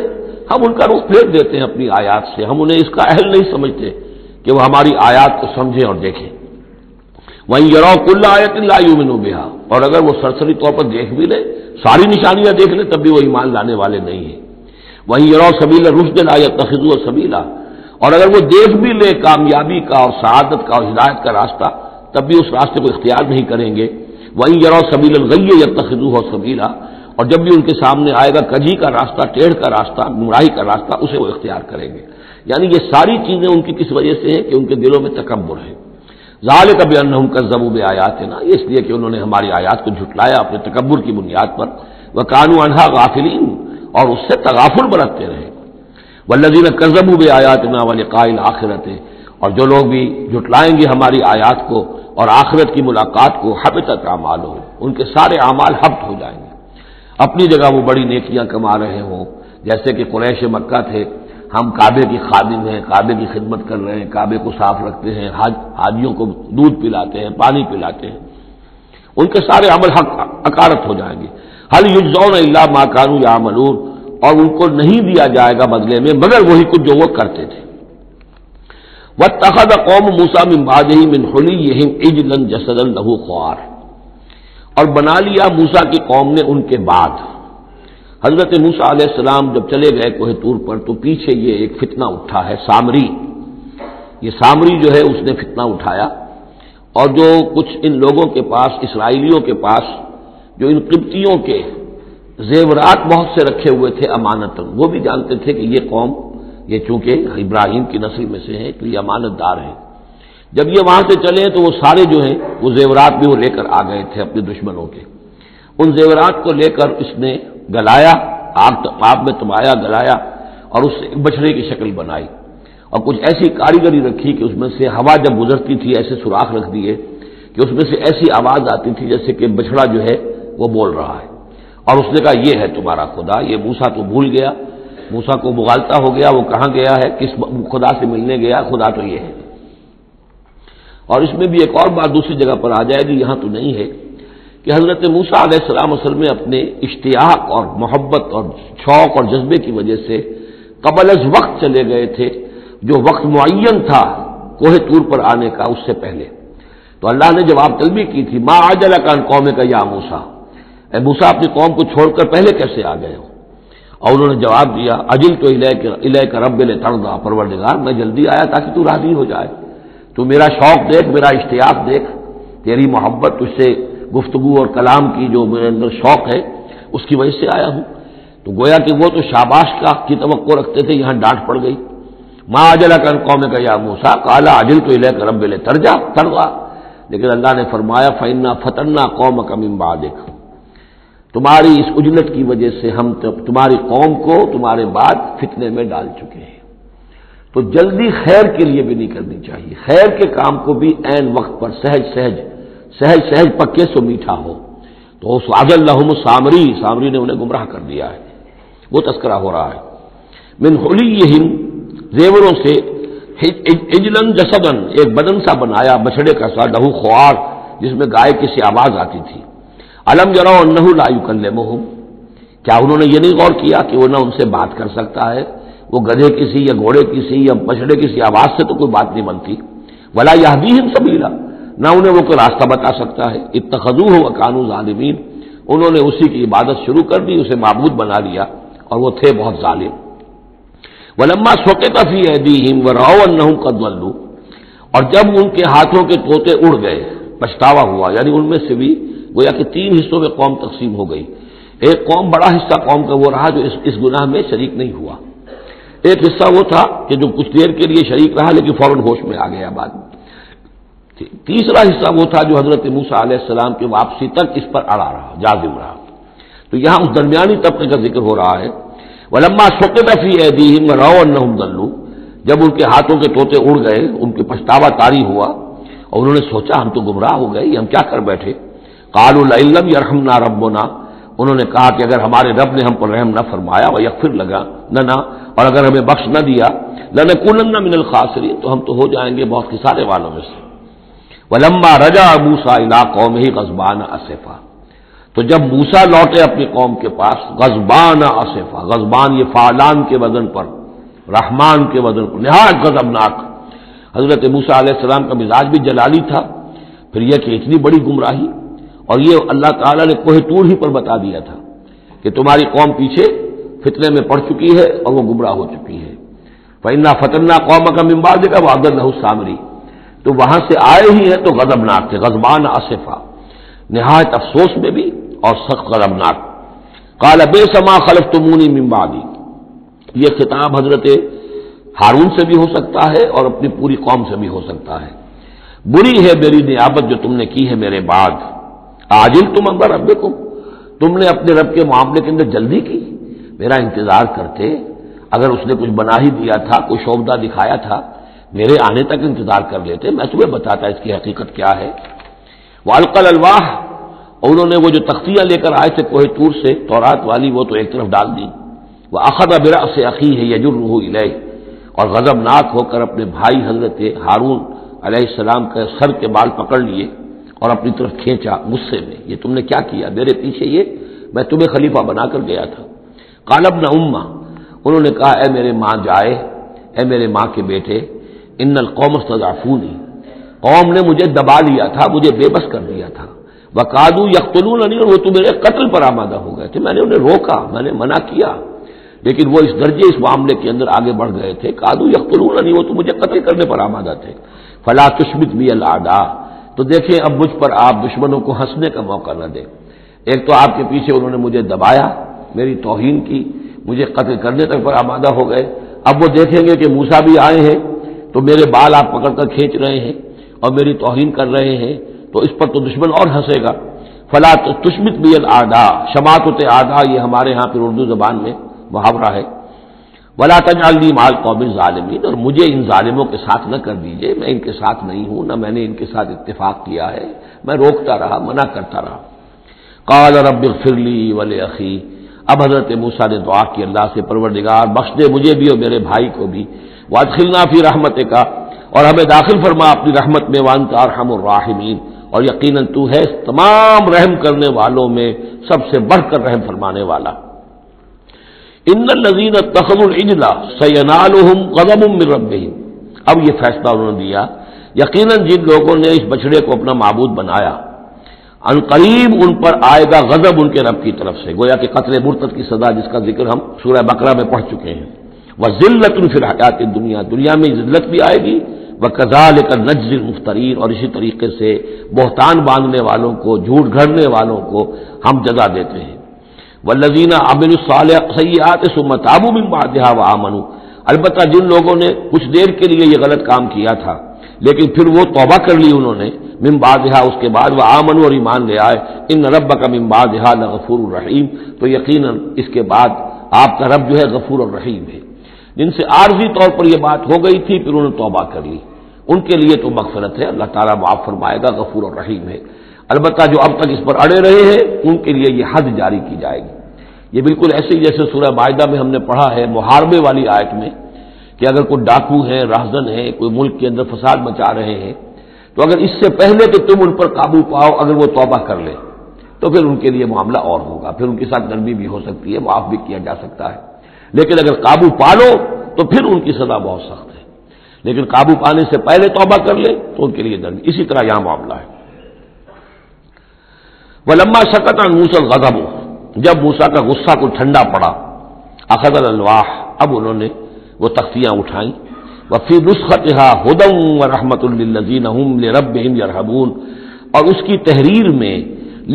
ہم ان کا رخ پھیر دیتے ہیں اپنی آیات سے، ہم انہیں اس کا اہل نہیں سمجھتے کہ وہ ہماری آیات کو سمجھیں اور دیکھیں۔ وَإِن يَرَوْا كُلَّ آیَةٍ لَا يُؤْمِنُوا بِهَا، اور اگر وہ سرسری طور پر دیکھ بھی لے، ساری نشانیاں دیکھ لیں، تب بھی وہ ایمان لانے والے نہیں ہیں۔ وَإِن يَرَوْا سَبِيلَ الرُّشْدِ لَا يَتَّخِذُوهُ سَبِيلًا، اور اگر وہ دیکھ بھی لے کامیابی کا اور سعادت کا اور ہدایت کا راستہ، تب بھی اس راستے کو اختیار نہیں کریں گے۔ وَإِن يَرَوْا سَبِيلَ الْغَيِّ يَتَّخِذُوهُ سَبِيلًا، اور جب بھی ان کے سامنے آئے گا کجی کا راستہ، ٹیڑھ کا راستہ، گمراہی کا راستہ، اسے وہ اختیار کریں گے۔ یعنی یہ ساری چیزیں ان کی کس وجہ سے ہیں کہ ان کے دلوں میں تکبر ہے۔ ذالک بانہم کذبوا بآیاتنا، اس لیے کہ انہوں نے ہماری آیات کو جھٹلایا اپنے تکبر کی بنیاد پر، وکانوا عنہا غافلین، اور اس سے تغافل برتتے رہے۔ والذین کذبوا بآیاتنا ولقاء الآخرۃ، اور جو لوگ بھی جھٹلائیں گے ہماری آیات کو اور آخرت کی ملاقات کو، حبطت اعمالہم، ان کے سارے اعمال حبط ہو جائیں گے۔ اپنی جگہ وہ بڑی نیکیاں کما رہے ہوں، جیسے کہ قریش مکہ تھے، ہم کعبے کی خادم ہیں، کعبے کی خدمت کر رہے ہیں، کعبے کو صاف رکھتے ہیں، حاجیوں کو دودھ پلاتے ہیں، پانی پلاتے ہیں، ان کے سارے عمل حقارت ہو جائیں گے۔ هل یجزون الا ما كانوا یعملون، اور ان کو نہیں دیا جائے گا بدلے میں مگر وہی کچھ جو وہ کرتے تھے۔ واتخذ قوم موسیٰ من بعدہ من حلیہم عجلا جسدا لہ خوار، اور بنا لیا موسیٰ کی قوم نے ان کے بعد، حضرت موسیٰ علیہ السلام جب چلے گئے کوہ طور پر تو پیچھے یہ ایک فتنہ اٹھا ہے، سامری، یہ سامری جو ہے اس نے فتنہ اٹھایا، اور جو کچھ ان لوگوں کے پاس، اسرائیلیوں کے پاس، جو ان قبطیوں کے زیورات بہت سے رکھے ہوئے تھے امانتاً، وہ بھی جانتے تھے کہ یہ قوم، یہ چونکہ ابراہیم کی نسل میں سے ہے تو یہ امانت دار ہے۔ جب یہ وہاں سے چلے تو وہ سارے جو ہیں وہ زیورات بھی وہ لے کر آ گئے تھے اپنے دشمنوں کے۔ ان زیورات کو لے کر اس نے گلایا، آگ میں تمایا، گلایا، اور اس سے ایک بچڑے کی شکل بنائی، اور کچھ ایسی کاریگری رکھی کہ اس میں سے ہوا جب گزرتی تھی ایسے سوراخ رکھ دیے کہ اس میں سے ایسی آواز آتی تھی جیسے کہ بچڑا جو ہے وہ بول رہا ہے، اور اس نے کہا یہ ہے تمہارا خدا۔ یہ موسیٰ تو بھول گیا، موسیٰ کو مغالطہ ہو گیا، وہ کہاں گیا ہے، کس خدا سے ملنے گیا، خدا تو یہ ہے۔ اور اس میں بھی ایک اور بات دوسری جگہ پر آ جائے گی، یہاں تو نہیں ہے، کہ حضرت موسیٰ علیہ السلام اصل میں اپنے اشتیاق اور محبت اور شوق اور جذبے کی وجہ سے قبل از وقت چلے گئے تھے، جو وقت معین تھا کوہ طور پر آنے کا اس سے پہلے۔ تو اللہ نے جواب طلبی کی تھی، ما عجلک عن قومک یا موسیٰ، اے موسیٰ اپنی قوم کو چھوڑ کر پہلے کیسے آ گئے ہو؟ اور انہوں نے جواب دیا، اجلت الیک رب لترضی، پروردگار میں جلدی آیا تاکہ تو راضی ہو جائے، تو میرا شوق دیکھ، میرا اشتیاق دیکھ، تیری محبت، تجھ سے گفتگو اور کلام کی جو میرے اندر شوق ہے اس کی وجہ سے آیا ہوں۔ تو گویا کہ وہ تو شاباش کی توقع رکھتے تھے، یہاں ڈانٹ پڑ گئی۔ ما عجلک عن قومک یا موسیٰ قال عجلت الیک رب لترضی، لیکن اللہ نے فرمایا فإنا فتنا قومک من بعدک، تمہاری اس عجلت کی وجہ سے ہم تمہاری قوم کو تمہارے بعد فتنے میں ڈال چکے ہیں۔ تو جلدی خیر کے لیے بھی نہیں کرنی چاہیے، خیر کے کام کو بھی عین وقت پر سہج پکے سو میٹھا ہو۔ تو اضلهم سامری نے انہیں گمراہ کر دیا ہے، وہ تذکرہ ہو رہا ہے۔ من حلیہم، زیوروں سے، عجلاً جسداً، ایک بدن سا بنایا بچڑے کا سا، لہو خوار، جس میں گائے کی سی آواز آتی تھی۔ الم یروا انہ لا یکلمہم، کیا انہوں نے یہ نہیں غور کیا کہ وہ نہ ان سے بات کر سکتا ہے، وہ گدھے کی سی یا گھوڑے کی سی یا بچڑے کی سی آواز سے تو کوئی بات نہیں بنتی۔ ولا یہدیہم سبیلا، نہ انہیں وہ کوئی راستہ بتا سکتا ہے۔ اتخذوہ وکانوا ظالمین، انہوں نے اسی کی عبادت شروع کر دی، اسے معبود بنا لیا، اور وہ تھے بہت ظالم۔ ولما سقط فی ایدیہم ورأوا انہم قد ضلوا، اور جب ان کے ہاتھوں کے طوطے اڑ گئے، پچھتاوا ہوا، یعنی ان میں سے بھی گویا کہ 3 حصوں میں قوم تقسیم ہو گئی۔ ایک قوم، بڑا حصہ قوم کا وہ رہا جو اس گناہ میں شریک نہیں ہوا، ایک حصہ وہ تھا کہ جو کچھ دیر کے لیے شریک رہا لیکن فوراً ہوش میں آ گیا بعد میں، تیسرا حصہ وہ تھا جو حضرت موسیٰ علیہ السلام کی واپسی تک اس پر اڑا رہا، جازم رہا۔ تو یہاں اس درمیانی طبقے کا ذکر ہو رہا ہے۔ ولما سقط فی ایدیہم ورأوا انہم ضلوا، جب ان کے ہاتھوں کے طوطے اڑ گئے، ان کے پچھتاوا طاری ہوا، اور انہوں نے سوچا ہم تو گمراہ ہو گئے، یہ ہم کیا کر بیٹھے۔ قالوا لئن لم یرحمنا ربنا، انہوں نے کہا کہ اگر ہمارے رب نے ہم پر رحم نہ فرمایا، ویغفر لنا، اور اگر ہمیں بخش نہ دیا، لنکونن من الخاسرین، تو ہم تو ہو جائیں گے بہت خسارے والوں میں سے۔ ولما رجع موسیٰ الی قومہ غضبان اسفا، تو جب موسیٰ لوٹے اپنی قوم کے پاس غضبان اسفا، غضبان یہ فعلان کے وزن پر، رحمان کے وزن پر، نہایت غضبناک۔ حضرت موسیٰ علیہ السلام کا مزاج بھی جلالی تھا، پھر یہ کہ اتنی بڑی گمراہی، اور یہ اللہ تعالیٰ نے کوہ طور ہی پر بتا دیا تھا کہ تمہاری قوم پیچھے فتنے میں پڑ چکی ہے اور وہ گمراہ ہو چکی ہے۔ فإنا فتنا قومک من بعدک وأضلہ السامری، تو وہاں سے آئے ہی ہیں تو غضبناک تھے، غضبان آصفا، نہایت افسوس میں بھی اور سخت غضبناک۔ قال بئس ما خلفتمونی من بعدی، یہ خطاب حضرت ہارون سے بھی ہو سکتا ہے اور اپنی پوری قوم سے بھی ہو سکتا ہے۔ بری ہے میری نیابت جو تم نے کی ہے میرے بعد۔ عاجلتم امر ربکم، تم نے اپنے رب کے معاملے کے اندر جلدی کی، میرا انتظار کرتے، اگر اس نے کچھ بنا ہی دیا تھا، کوئی شوبدہ دکھایا تھا، میرے آنے تک انتظار کر لیتے، میں تمہیں بتاتا اس کی حقیقت کیا ہے۔ وَأَلْقَى الْأَلْوَاحَ، اور انہوں نے وہ جو تختیاں لے کر آئے تھے کوہ طور سے تورات والی، وہ تو ایک طرف ڈال دی۔ وَأَخَذَ بِرَأْسِ أَخِيهِ يَجُرُّهُ إِلَيْهِ، اور غضبناک ہو کر اپنے بھائی حضرت ہارون علیہ السلام کا سر کے بال پکڑ لیے اور اپنی طرف کھینچا غصے میں، یہ تم نے کیا کیا میرے پیچھے، یہ میں تمہیں خلیفہ بنا کر گیا تھا۔ قال ابن امہ، انہوں نے کہا اے میرے ماں جائے، اے میرے ماں کے بیٹے، ان القوم استضعفونی، قوم نے مجھے دبا لیا تھا، مجھے بے بس کر دیا تھا۔ وقادوا یقتلوننی، وہ تو میرے قتل پر آمادہ ہو گئے تھے، میں نے انہیں روکا، میں نے منع کیا، لیکن وہ اس درجے اس معاملے کے اندر آگے بڑھ گئے تھے۔ قادوا یقتلوننی، وہ تو مجھے قتل کرنے پر آمادہ تھے۔ فلا تشمت بی الاعداء، تو دیکھیں اب مجھ پر آپ دشمنوں کو ہنسنے کا موقع نہ دیں. ایک تو آپ کے پیچھے انہوں نے مجھے دبایا، میری توہین کی، مجھے قتل کرنے تک پر آمادہ ہو گئے. اب وہ دیکھیں گے کہ موسیٰ بھی آئے ہیں تو میرے بال آپ پکڑ کر کھینچ رہے ہیں اور میری توہین کر رہے ہیں، تو اس پر تو دشمن اور ہنسے گا. فلا تشمت بی الاعداء، شماتت اعداء یہ ہمارے ہاں پھر اردو زبان میں محاورہ ہے. ولا تجعلنی مع القوم الظالمین، اور مجھے ان ظالموں کے ساتھ نہ کر دیجئے، میں ان کے ساتھ نہیں ہوں، نہ میں نے ان کے ساتھ اتفاق کیا ہے، میں روکتا رہا، منع کرتا رہا. قال رب اغفر لی ولاخی، اب حضرت موسیٰ نے دعا کی اللہ سے، پروردگار بخش دے مجھے بھی اور میرے بھائی کو بھی، وادخلنا فی رحمتک، اور ہمیں داخل فرما اپنی رحمت میں، وانت ارحم الراحمین، اور یقیناً تو ہے تمام رحم کرنے والوں میں سب سے بڑھ کر رحم فرمانے والا. ان الذین اتخذوا العجل سینالهم غضب من ربهم، اب یہ فیصلہ انہوں نے دیا، یقیناً جن لوگوں نے اس بچڑے کو اپنا معبود بنایا، ان قریب ان پر آئے گا غضب ان کے رب کی طرف سے، گویا کہ قتل مرتد کی سزا جس کا ذکر ہم سورہ بقرہ میں پڑھ چکے ہیں. وذلۃ فی الحیات الدنیا، دنیا میں ذلت بھی آئے گی، وکذالک نجزی المفترین، اور اسی طریقے سے بہتان باندھنے والوں کو، جھوٹ گھڑنے والوں کو ہم جزا دیتے ہیں. والذین عملوا السیئات ثم تابوا من بعدها وآمنوا، البتہ جن لوگوں نے کچھ دیر کے لیے یہ غلط کام کیا تھا لیکن پھر وہ توبہ کر لی انہوں نے، من بعدها اس کے بعد، وآمنوا اور ایمان لے آئے، ان ربک من بعدها لغفور الرحیم، تو یقیناً اس کے بعد آپ کا رب جو ہے غفور الرحیم ہے. جن سے عارضی طور پر یہ بات ہو گئی تھی پھر انہوں نے توبہ کر لی، ان کے لیے تو مغفرت ہے، اللہ تعالیٰ معاف فرمائے گا، غفور الرحیم ہے. البتہ جو اب تک اس پر اڑے رہے ہیں ان کے لیے یہ حد جاری کی جائے گی. یہ بالکل ایسے ہی جیسے سورہ مائدہ میں ہم نے پڑھا ہے محاربے والی آیت میں کہ اگر کوئی ڈاکو ہے، راہزن ہے، کوئی ملک کے اندر فساد مچا رہے ہیں، تو اگر اس سے پہلے کہ تم ان پر قابو پاؤ اگر وہ توبہ کر لے تو پھر ان کے لیے معاملہ اور ہوگا، پھر ان کے ساتھ نرمی بھی ہو سکتی ہے، معاف بھی کیا جا سکتا ہے. لیکن اگر قابو پا لو تو پھر ان کی سزا بہت سخت ہے، لیکن قابو پانے سے پہلے توبہ کر لے تو ان کے لیے نرمی. اسی طرح یہاں معاملہ ہے. وَلَمَّا سَكَتَ عَن مُوسَى الْغَضَبُ، جب موسیٰ کا غصہ کو ٹھنڈا پڑا، اخذ الالواح، اب انہوں نے وہ تختیاں اٹھائیں، وفی نسختها هدى ورحمۃ للذین هم لربهم یرہبون، اور اس کی تحریر میں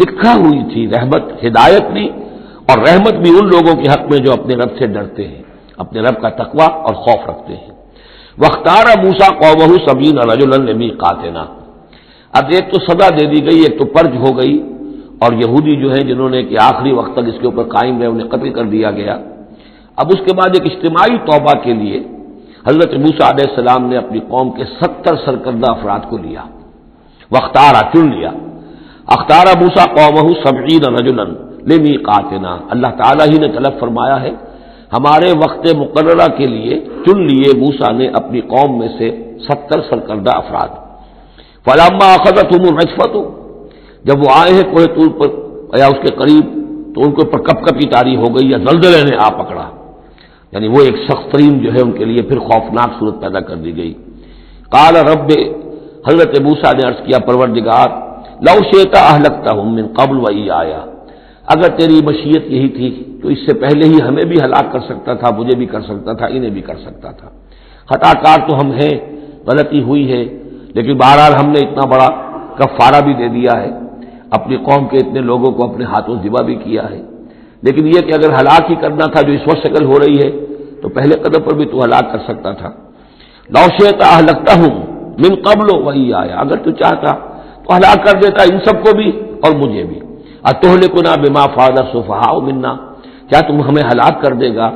لکھا ہوئی تھی رحمت، ہدایت بھی اور رحمت بھی ان لوگوں کے حق میں جو اپنے رب سے ڈرتے ہیں، اپنے رب کا تقوی اور خوف رکھتے ہیں. واختار موسیٰ قومہ 70 رجلا لمیقاتنا، اب ایک تو سزا دے دی گئی، ایک تو پرج ہو گئی، اور یہودی جو ہیں جنہوں نے کہ آخری وقت تک اس کے اوپر قائم رہے انہیں قتل کر دیا گیا. اب اس کے بعد ایک اجتماعی توبہ کے لیے حضرت موسیٰ علیہ السلام نے اپنی قوم کے 70 سرکردہ افراد کو لیا، واختارا چن لیا. اختار موسیٰ قومہ 70 رجلا لمیقاتنا، اللہ تعالیٰ ہی نے طلب فرمایا ہے، ہمارے وقت مقررہ کے لیے چن لیے موسیٰ نے اپنی قوم میں سے 70 سرکردہ افراد. فلما اخذتهم الرجفۃ، جب وہ آئے ہیں کوہ طور پر یا اس کے قریب تو ان کے اوپر کپ کپی طاری ہو گئی یا زلزلے نے آ پکڑا، یعنی وہ ایک سخت ترین جو ہے ان کے لیے پھر خوفناک صورت پیدا کر دی گئی. قال رب، حضرت موسیٰ نے عرض کیا پروردگار، لو شئت اہلکتہم من قبل وایایا، اگر تیری مشیت یہی تھی تو اس سے پہلے ہی ہمیں بھی ہلاک کر سکتا تھا، مجھے بھی کر سکتا تھا، انہیں بھی کر سکتا تھا. خطا کار تو ہم ہیں، غلطی ہوئی ہے، لیکن بہرحال ہم نے اتنا بڑا کفارہ بھی دے دیا ہے، اپنی قوم کے اتنے لوگوں کو اپنے ہاتھوں ذبح بھی کیا ہے. لیکن یہ کہ اگر ہلاک ہی کرنا تھا جو اس وقت شکل ہو رہی ہے تو پہلے قدم پر بھی تو ہلاک کر سکتا تھا. لو شئت اہلکتہم من قبل وایایا، اگر تو چاہتا تو ہلاک کر دیتا ان سب کو بھی اور مجھے بھی. اتہلکنا بما فعل السفہاء منا، کیا تم ہمیں ہلاک کر دے گا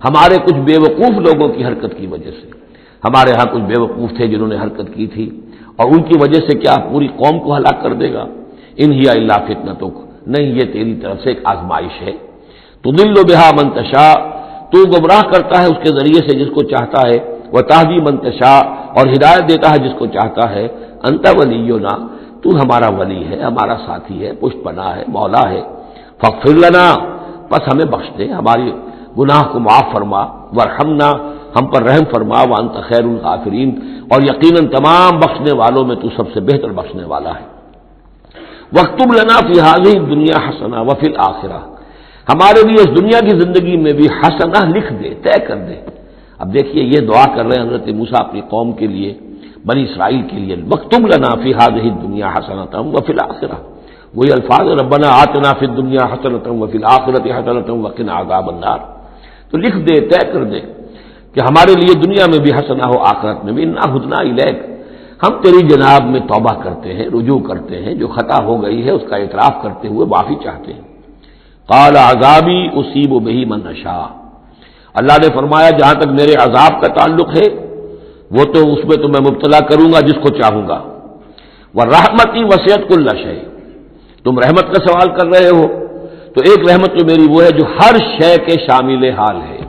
ہمارے کچھ بے وقوف لوگوں کی حرکت کی وجہ سے؟ ہمارے ہاں کچھ بے وقوف تھے جنہوں نے حرکت کی تھی اور ان کی وجہ سے کیا پوری قوم کو ہلاک کر دے گا؟ ان ہی الا فتنتک، نہیں یہ تیری طرف سے ایک آزمائش ہے. تضل بہا من تشاء، تو گمراہ کرتا ہے اس کے ذریعے سے جس کو چاہتا ہے، وتہدی من تشاء، اور ہدایت دیتا ہے جس کو چاہتا ہے. انت ولینا، تو ہمارا ولی ہے، ہمارا ساتھی ہے، پشت پناہ ہے، مولا ہے. فاغفر لنا، بس ہمیں بخش دے، ہماری گناہ کو معاف فرما. ورحمنا، ہم پر رحم فرما. وانت خیر الغافرین، اور یقیناً تمام بخشنے والوں میں تو سب سے بہتر بخشنے والا ہے. واکتب لنا فی هذه الدنیا حسنہ وفی الآخرہ، ہمارے لیے اس دنیا کی زندگی میں بھی حسنہ لکھ دے، طے کر دے. اب دیکھیے یہ دعا کر رہے ہیں حضرت موسیٰ اپنی قوم کے لیے، بنی اسرائیل کے لیے وَاكْتُبْ لَنَا فِي هَذِهِ الدُّنْيَا حَسَنَةً وَفِي الْآخِرَةِ، وہی الفاظ ربنا آتنا فی الدنیا حسنۃ وفی الآخرۃ حسنۃ وقنا عذاب النار. تو لکھ دے، طے کر دے کہ ہمارے لیے دنیا میں بھی حسنہ ہو، آخرت میں بھی. انا ہدنا الیک، ہم تیری جناب میں توبہ کرتے ہیں، رجوع کرتے ہیں، جو خطا ہو گئی ہے اس کا اعتراف کرتے ہوئے معافی چاہتے ہیں. قال عذابی اصیب بہ من اشاء، اللہ نے فرمایا جہاں تک میرے عذاب کا تعلق ہے وہ تو اس میں تو میں مبتلا کروں گا جس کو چاہوں گا. ورحمتی وسعت کل شیء، تم رحمت کا سوال کر رہے ہو تو ایک رحمت تو میری وہ ہے جو ہر شے کے شامل حال ہے.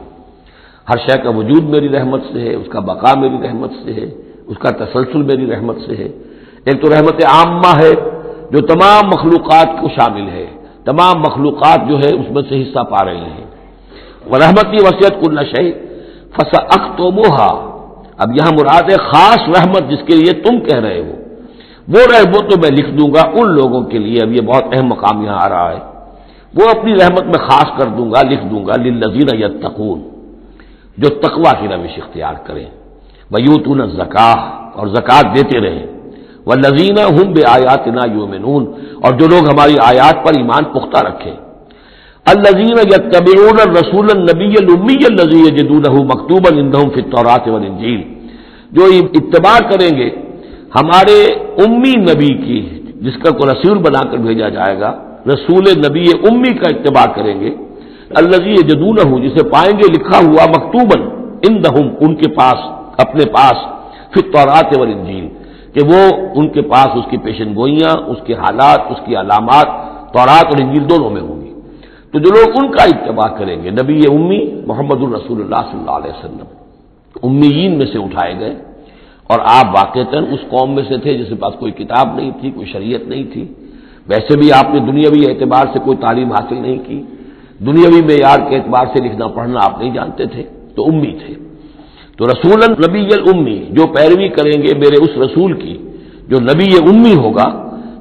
ہر شے کا وجود میری رحمت سے ہے، اس کا بقا میری رحمت سے ہے، اس کا تسلسل میری رحمت سے ہے. ایک تو رحمت عامہ ہے جو تمام مخلوقات کو شامل ہے، تمام مخلوقات جو ہے اس میں سے حصہ پا رہے ہیں. ورحمتی وسعت کل شیء فسأکتبھا، اب یہاں مراد ہے خاص رحمت جس کے لیے تم کہہ رہے ہو، وہ تو میں لکھ دوں گا ان لوگوں کے لیے. اب یہ بہت اہم مقام یہاں آ رہا ہے، وہ اپنی رحمت میں خاص کر دوں گا، لکھ دوں گا للذین یتقون، جو تقوی کی روش اختیار کریں، ویؤتون الزکاۃ، اور زکوٰۃ دیتے رہیں، والذین هم بآیاتنا یؤمنون، اور جو لوگ ہماری آیات پر ایمان پختہ رکھیں. الذین یتبعون الرسول النبی الامی الذی یجدونہ مکتوبا عندہم فی التوراۃ والانجیل، جو اتباع کریں گے ہمارے امی نبی کی، جس کا کو رسول بنا کر بھیجا جائے گا، رسول نبی امی کا اتباع کریں گے. الذی یجدونہ، جسے پائیں گے لکھا ہوا مکتوبا عندہم، ان کے پاس، اپنے پاس، فی التوراۃ والانجیل، کہ وہ ان کے پاس اس کی پیشن گوئیاں، اس کے حالات، اس کی علامات تورات اور انجیل دونوں میں ہوں گی. تو جو لوگ ان کا اتباع کریں گے، نبی امی محمد الرسول اللہ صلی اللہ علیہ وسلم امیین میں سے اٹھائے گئے، اور آپ واقعتاً اس قوم میں سے تھے جس کے پاس کوئی کتاب نہیں تھی، کوئی شریعت نہیں تھی. ویسے بھی آپ نے دنیاوی اعتبار سے کوئی تعلیم حاصل نہیں کی، دنیاوی معیار کے اعتبار سے لکھنا پڑھنا آپ نہیں جانتے تھے، تو امی تھے. تو رسول نبی الامی، جو پیروی کریں گے میرے اس رسول کی جو نبی امی ہوگا،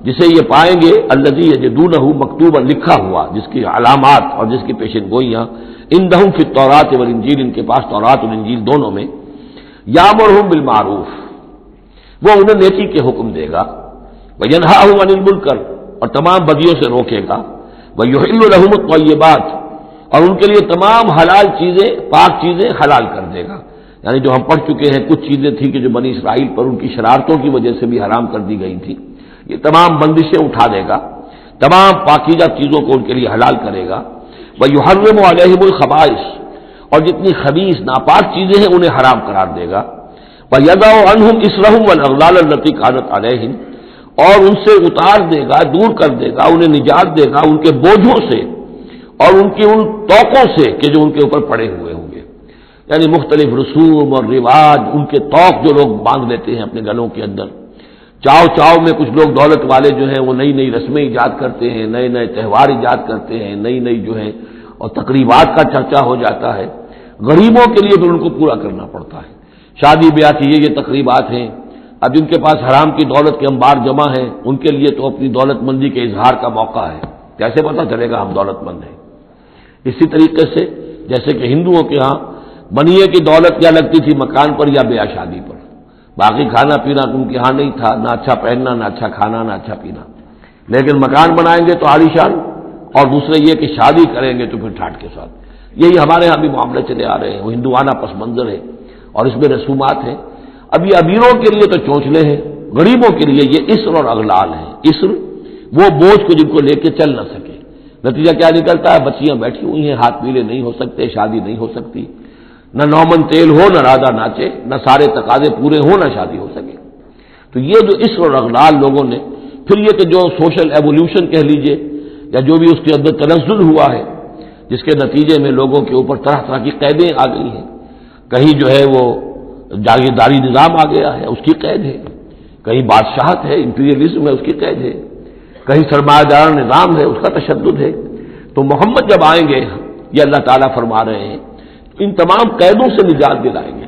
جسے یہ پائیں گے الذی یجدونہ مکتوبا، لکھا ہوا، جس کی علامات اور جس کی پیشن گوئیاں، عندہم فی التوراۃ والانجیل، ان کے پاس تورات اور انجیل دونوں میں. یامرہم بالمعروف، وہ انہیں نیکی کے حکم دے گا، وینہاہم عن المنکر، اور تمام بدیوں سے روکے گا، ویحل لہم الطیبات، اور ان کے لیے تمام حلال چیزیں، پاک چیزیں حلال کر دے گا. یعنی جو ہم پڑھ چکے ہیں کچھ چیزیں تھیں کہ جو بنی اسرائیل پر ان کی شرارتوں کی وجہ سے بھی حرام کر دی گئی تھی، یہ تمام بندشیں اٹھا دے گا، تمام پاکیزہ چیزوں کو ان کے لیے حلال کرے گا. ویحرم علیہم الخبائث، اور جتنی خبیث ناپاک چیزیں ہیں انہیں حرام قرار دے گا. وَيَضَعُ عَنْهُمْ إِصْرَهُمْ وَالْأَغْلَالَ الَّتِي كَانَتْ عَلَيْهِمْ، اور ان سے اتار دے گا، دور کر دے گا، انہیں نجات دے گا ان کے بوجھوں سے اور ان کی ان توقوں سے کہ جو ان کے اوپر پڑے ہوئے ہوں گے. یعنی مختلف رسوم اور رواج، ان کے توق جو لوگ باندھ لیتے ہیں اپنے گلوں کے اندر. چاؤ میں کچھ لوگ دولت والے جو ہیں وہ نئی نئی رسمیں ایجاد کرتے ہیں، نئے نئے تہوار ایجاد کرتے ہیں، نئی جو ہیں اور تقریبات کا چرچا ہو جاتا ہے. غریبوں کے لیے پھر ان کو پورا کرنا پڑتا ہے. شادی بیاہ کی یہ تقریبات ہیں. اب جن کے پاس حرام کی دولت کے انبار جمع ہیں ان کے لیے تو اپنی دولت مندی کے اظہار کا موقع ہے. کیسے پتہ چلے گا ہم دولت مند ہیں؟ اسی طریقے سے جیسے کہ ہندوؤں کے ہاں بنیے کی دولت کیا لگتی تھی مکان پر یا بیاہ شادی پر، باقی کھانا پینا ان کے ہاں نہیں تھا، نہ اچھا پہننا، نہ اچھا کھانا، نہ اچھا پینا. لیکن مکان بنائیں گے تو عالیشان، اور دوسرے یہ کہ شادی کریں گے تو پھر ٹھاٹ کے ساتھ. یہی ہمارے ہاں بھی معاملے چلے آ رہے ہیں. وہ ہندوانہ پس منظر ہے اور اس میں رسومات ہیں. اب یہ امیروں کے لیے تو چونچلے ہیں، غریبوں کے لیے یہ اسر اور اغلال ہیں. اسر وہ بوجھ کو جن کو لے کے چل نہ سکے. نتیجہ کیا نکلتا ہے؟ بچیاں بیٹھی ہوئی ہیں، ہاتھ پیلے نہیں ہو سکتے، شادی نہیں ہو سکتی، نہ نومن تیل ہو، نہ رادہ ناچے، نہ سارے تقاضے پورے ہوں، نہ شادی ہو سکے. تو یہ جو اسر اور اغلال لوگوں نے، پھر یہ کہ جو سوشل ایولیوشن کہہ لیجئے یا جو بھی اس کے اندر تنزل ہوا ہے، جس کے نتیجے میں لوگوں کے اوپر طرح طرح کی قیدیں آ گئی ہیں. کہیں جو ہے وہ جاگیرداری نظام آ گیا ہے، اس کی قید ہے. کہیں بادشاہت ہے، امپیریلزم ہے، اس کی قید ہے. کہیں سرمایہ دار نظام ہے، اس کا تشدد ہے. تو محمد جب آئیں گے، یہ اللہ تعالیٰ فرما رہے ہیں، ان تمام قیدوں سے نجات دلائیں گے،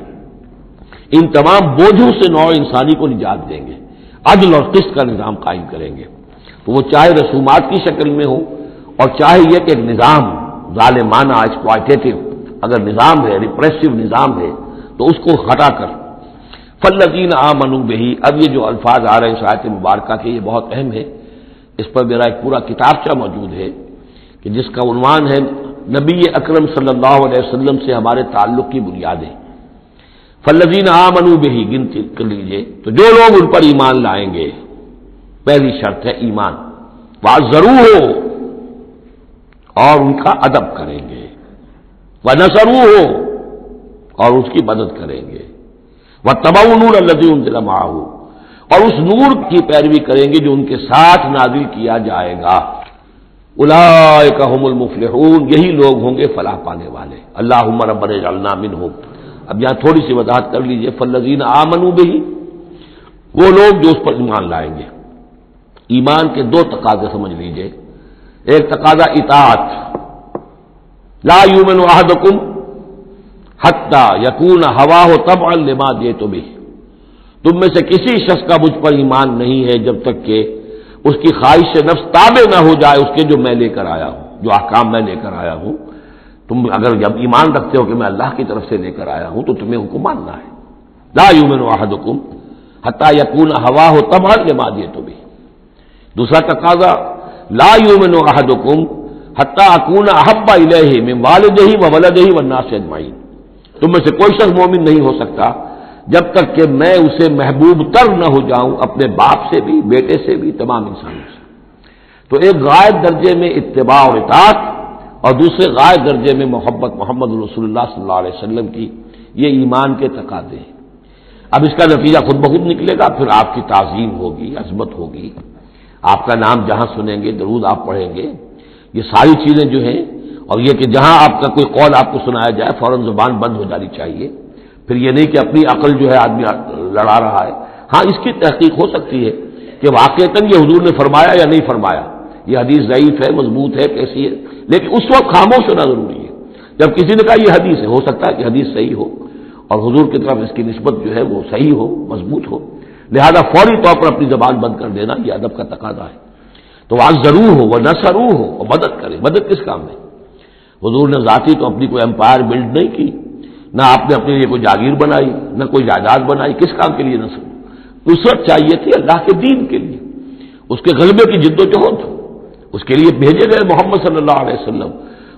ان تمام بوجھوں سے نوع انسانی کو نجات دیں گے، عدل اور قسط کا نظام قائم کریں گے. تو وہ چاہے رسومات کی شکل میں ہو اور چاہے یہ کہ ایک نظام ظالمانہ ایکسپلائٹیٹو اگر نظام ہے، ریپریسو نظام ہے، تو اس کو ہٹا کر فالذین آمنوا بہ، اب یہ جو الفاظ آ رہے ہیں اس آیت مبارکہ کے، یہ بہت اہم ہے، اس پر میرا ایک پورا کتابچہ موجود ہے کہ جس کا عنوان ہے نبی اکرم صلی اللہ علیہ وسلم سے ہمارے تعلق کی بنیادیں۔ فالذین آمنوا بہ، گنتی کر لیجئے، تو جو لوگ ان پر ایمان لائیں گے، پہلی شرط ہے ایمان، وعزروہ، اور ان کا ادب کریں گے، ونصروہ، اور اس کی مدد کریں گے، واتبعوا النور الذی انزل معہ، اور اس نور کی پیروی کریں گے جو ان کے ساتھ نازل کیا جائے گا۔ اولئک هم المفلحون، یہی لوگ ہوں گے فلاح پانے والے۔ اللہم ربنا اجعلنا منہم۔ اب یہاں تھوڑی سی وضاحت کر لیجئے، فالذین آمنوا بہ، وہ لوگ جو اس پر ایمان لائیں گے۔ ایمان کے دو تقاضے سمجھ لیجئے، ایک تقاضا اطاعت، لا یؤمن احدکم حتی یکون ہواہ تبعا لما جئت بہ، تم میں سے کسی شخص کا مجھ پر ایمان نہیں ہے جب تک کہ اس کی خواہش سے نفس تابع نہ ہو جائے اس کے جو میں لے کر آیا ہوں، جو احکام میں لے کر آیا ہوں۔ تم اگر جب ایمان رکھتے ہو کہ میں اللہ کی طرف سے لے کر آیا ہوں تو تمہیں حکم ماننا ہے۔ لا یؤمن احدکم حتی یکون ہواہ تبعا لما جئت بہ۔ دوسرا تقاضا، لا یؤمن احدکم حتی اکون احب الیہ من والدہ وولدہ والناس اجمعین، تم میں سے کوئی شخص مومن نہیں ہو سکتا جب تک کہ میں اسے محبوب تر نہ ہو جاؤں، اپنے باپ سے بھی، بیٹے سے بھی، تمام انسانوں سے۔ تو ایک غائب درجے میں اتباع اور اطاعت، اور دوسرے غائب درجے میں محبت محمد رسول اللہ صلی اللہ علیہ وسلم کی، یہ ایمان کے تقاضے ہیں۔ اب اس کا نتیجہ خود بخود نکلے گا، پھر آپ کی تعظیم ہوگی، عظمت ہوگی، آپ کا نام جہاں سنیں گے، درود آپ پڑھیں گے، یہ ساری چیزیں جو ہیں، اور یہ کہ جہاں آپ کا کوئی قول آپ کو سنایا جائے فوراً زبان بند ہو جانی چاہیے۔ پھر یہ نہیں کہ اپنی عقل جو ہے آدمی لڑا رہا ہے، ہاں اس کی تحقیق ہو سکتی ہے کہ واقعتاً یہ حضور نے فرمایا یا نہیں فرمایا، یہ حدیث ضعیف ہے، مضبوط ہے، کیسی ہے، لیکن اس وقت خاموش ہونا ضروری ہے۔ جب کسی نے کہا یہ حدیث ہے، ہو سکتا ہے کہ حدیث صحیح ہو اور حضور کی طرف اس کی نسبت جو ہے وہ صحیح ہو، مضبوط ہو، لہذا فوری طور پر اپنی زبان بند کر دینا یہ ادب کا تقاضا ہے۔ تو آج ضرور ہو، وہ نصرو ہو، اور مدد کرے۔ مدد کس کام میں؟ حضور نے ذاتی تو اپنی کوئی امپائر بلڈ نہیں کی، نہ آپ نے اپنے لیے کوئی جاگیر بنائی، نہ کوئی جائیداد بنائی، کس کام کے لیے نصرت چاہیے تھی؟ اللہ کے دین کے لیے، اس کے غلبے کی جد و جہد، اس کے لیے بھیجے گئے محمد صلی اللہ علیہ وسلم،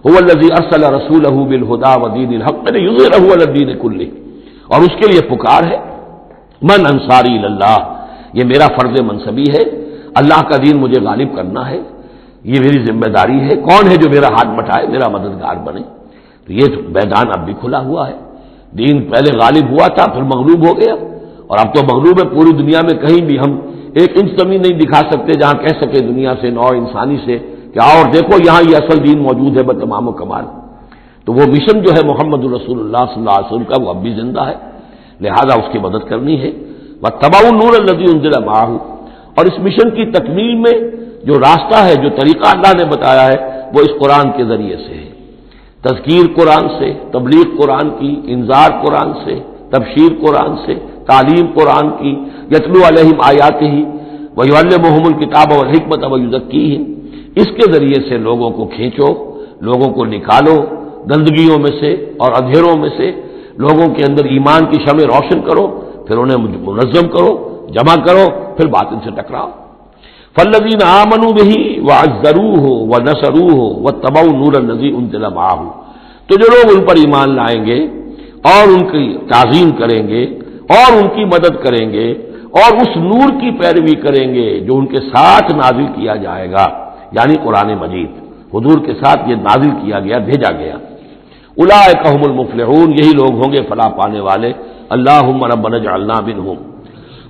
هو الذی ارسل رسولہ بالہدی ودین الحق لیظہرہ علی الدین کلہ، اور اس کے لیے پکار ہے من انصاری اللہ، یہ میرا فرض منصبی ہے، اللہ کا دین مجھے غالب کرنا ہے، یہ میری ذمہ داری ہے۔ کون ہے جو میرا ہاتھ بٹائے، میرا مددگار بنے؟ تو یہ میدان اب بھی کھلا ہوا ہے۔ دین پہلے غالب ہوا تھا، پھر مغلوب ہو گیا، اور اب تو مغلوب ہے پوری دنیا میں، کہیں بھی ہم ایک انچ زمین نہیں دکھا سکتے جہاں کہہ سکے دنیا سے، نوع انسانی سے کہ آؤ اور دیکھو یہاں یہ اصل دین موجود ہے بتمام و کمال۔ تو وہ مشن جو ہے محمد رسول اللہ صلی اللہ علیہ وسلم کا، وہ اب بھی زندہ ہے، لہذا اس کی مدد کرنی ہے۔ واتبعوا النور الذی انزل معہ، اور اس مشن کی تکمیل میں جو راستہ ہے، جو طریقہ اللہ نے بتایا ہے، وہ اس قرآن کے ذریعے سے ہے۔ تذکیر قرآن سے، تبلیغ قرآن کی، انذار قرآن سے، تبشیر قرآن سے، تعلیم قرآن کی، یتلو علیہم آیاتہ ویعلمہم الکتاب والحکمۃ ویزکیہم، اس کے ذریعے سے لوگوں کو کھینچو، لوگوں کو نکالو گندگیوں میں سے اور اندھیروں میں سے، لوگوں کے اندر ایمان کی شمع روشن کرو، پھر انہیں منظم کرو، جمع کرو، پھر باطل سے ٹکراؤ۔ فالذین آمنوا بہ وعزروہ ونصروہ واتبعوا النور الذی انزل معہ، تو جو لوگ ان پر ایمان لائیں گے اور ان کی تعظیم کریں گے اور ان کی مدد کریں گے اور اس نور کی پیروی کریں گے جو ان کے ساتھ نازل کیا جائے گا، یعنی قرآن مجید، حضور کے ساتھ یہ نازل کیا گیا، بھیجا گیا۔ اولئک هم المفلحون، یہی لوگ ہوں گے فلاح پانے والے۔ اللہم ربنا اجعلنا منہم۔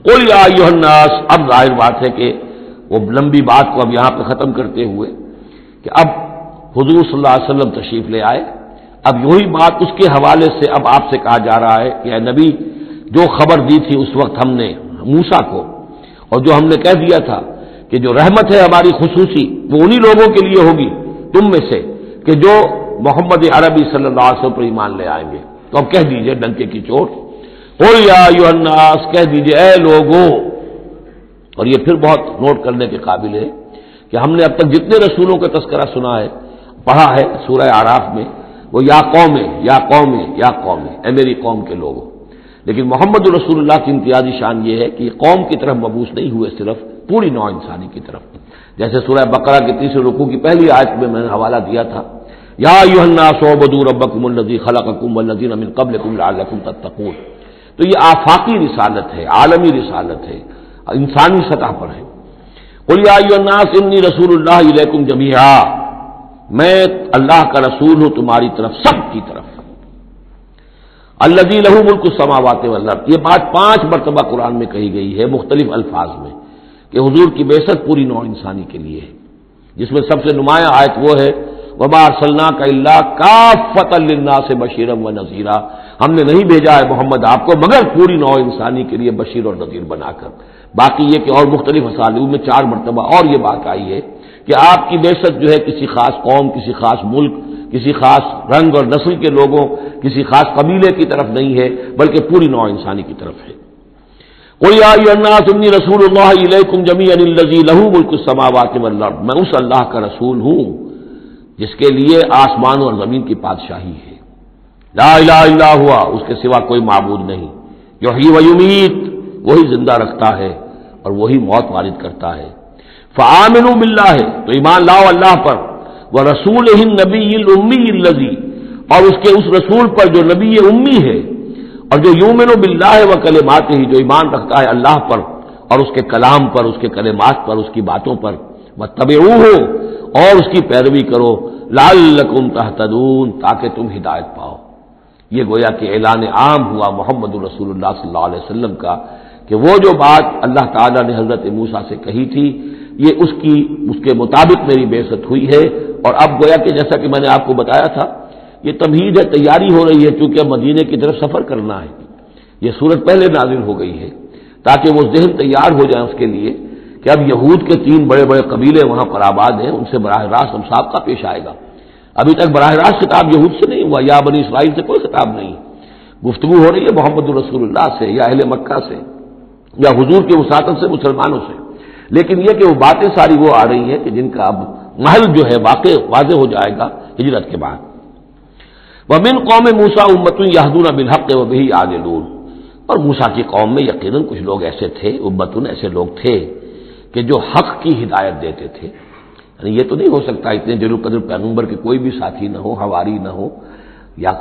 قل یا ایھا الناس، اب ظاہر بات ہے کہ وہ لمبی بات کو اب یہاں پہ ختم کرتے ہوئے کہ اب حضور صلی اللہ علیہ وسلم تشریف لے آئے، اب یہی بات اس کے حوالے سے اب آپ سے کہا جا رہا ہے کہ اے نبی، جو خبر دی تھی اس وقت ہم نے موسیٰ کو، اور جو ہم نے کہہ دیا تھا کہ جو رحمت ہے ہماری خصوصی وہ انہی لوگوں کے لیے ہوگی تم میں سے کہ جو محمد عربی صلی اللہ علیہ وسلم پر ایمان لے آئیں گے، تو اب کہہ دیجئے ڈنکے کی چوٹ، قل یا ایھا الناس، کہہ دیجئے اے لوگوں۔ اور یہ پھر بہت نوٹ کرنے کے قابل ہے کہ ہم نے اب تک جتنے رسولوں کا تذکرہ سنا ہے، پڑھا ہے سورہ اعراف میں، وہ یا قوم، یا قوم، یا قوم، اے میری قوم کے لوگوں، لیکن محمد رسول اللہ کی امتیازی شان یہ ہے کہ یہ قوم کی طرف مبعوث نہیں ہوئے، صرف پوری نوع انسانی کی طرف. جیسے سورہ بقرہ کے تیسرے رکوع کی پہلی آیت میں نے حوالہ دیا تھا، یا ایھا الناس اعبدوا ربکم الذی خلقکم والذین من قبلکم لعلکم تتقون. تو یہ آفاقی رسالت ہے، عالمی رسالت ہے، انسانی سطح پر ہے. قل یا ایھا الناس انی رسول اللہ الیکم جمیعا، میں اللہ کا رسول ہوں تمہاری طرف، سب کی طرف. الذی لہ ملک السماوات والارض، یہ بات 5 مرتبہ قرآن میں کہی گئی ہے مختلف الفاظ میں کہ حضور کی بعثت پوری نوع انسانی کے لیے ہے، جس میں سب سے نمایاں آیت وہ ہے وما ارسلناک الا کافۃ للناس بشیرا ونذیرا، ہم نے نہیں بھیجا ہے محمد آپ کو مگر پوری نوع انسانی کے لیے بشیر اور نذیر بنا کر. باقی یہ کہ اور مختلف اسالیب میں 4 مرتبہ اور یہ بات آئی ہے کہ آپ کی بعثت جو ہے کسی خاص قوم، کسی خاص ملک، کسی خاص رنگ اور نسل کے لوگوں، کسی خاص قبیلے کی طرف نہیں ہے بلکہ پوری نوع انسانی کی طرف ہے. قل یا ایھا الناس انی رسول اللہ الیکم جمیعا الذی لہ ملک السماوات والارض، میں اس اللہ کا رسول ہوں جس کے لیے آسمان اور زمین کی بادشاہی ہے. لا الہ الا ہوا، اس کے سوا کوئی معبود نہیں. یحیی و یمیت، وہی زندہ رکھتا ہے اور وہی موت وارد کرتا ہے. فآمنوا باللہ، تو ایمان لاؤ اللہ پر، ورسولہ النبی الامی الذی، اور اس کے اس رسول پر جو نبی امی ہے اور جو یؤمن باللہ وکلماتہ، جو ایمان رکھتا ہے اللہ پر اور اس کے کلام پر، اس کے کلمات پر، اس کی باتوں پر. واتبعوہ، اور اس کی پیروی کرو، لعلکم تہتدون، تاکہ تم ہدایت پاؤ. یہ گویا کہ اعلان عام ہوا محمد رسول اللہ صلی اللہ علیہ وسلم کا کہ وہ جو بات اللہ تعالیٰ نے حضرت موسیٰ سے کہی تھی یہ اس کے مطابق میری بعثت ہوئی ہے. اور اب گویا کہ جیسا کہ میں نے آپ کو بتایا تھا یہ تمہید ہے، تیاری ہو رہی ہے، چونکہ اب مدینے کی طرف سفر کرنا ہے. یہ صورت پہلے نازل ہو گئی ہے تاکہ وہ ذہن تیار ہو جائے اس کے لیے کہ اب یہود کے 3 بڑے بڑے قبیلے وہاں پر آباد ہیں، ان سے براہ راست مسابقہ پیش آئے گا. ابھی تک براہ راست خطاب یہود سے نہیں ہوا، یا بنی اسرائیل سے کوئی خطاب نہیں. گفتگو ہو رہی ہے محمد رسول اللہ سے یا اہل مکہ سے یا حضور کے وساطت سے مسلمانوں سے. لیکن یہ کہ وہ باتیں ساری وہ آ رہی ہیں کہ جن کا اب محل جو ہے واضح ہو جائے گا ہجرت کے بعد. وَمِن قَوْمِ مُوسَىٰ أُمَّةٌ يَهْدُونَ بِالْحَقِّ وَبِهِ يَعْدِلُونَ، اور موسیٰ کی قوم میں یقیناً کچھ لوگ ایسے تھے، امتن ایسے لوگ تھے کہ جو حق کی ہدایت دیتے تھے. یعنی یہ تو نہیں ہو سکتا اتنے جلیل القدر پیغمبر کے کوئی بھی ساتھی نہ ہو، حواری نہ ہو، یا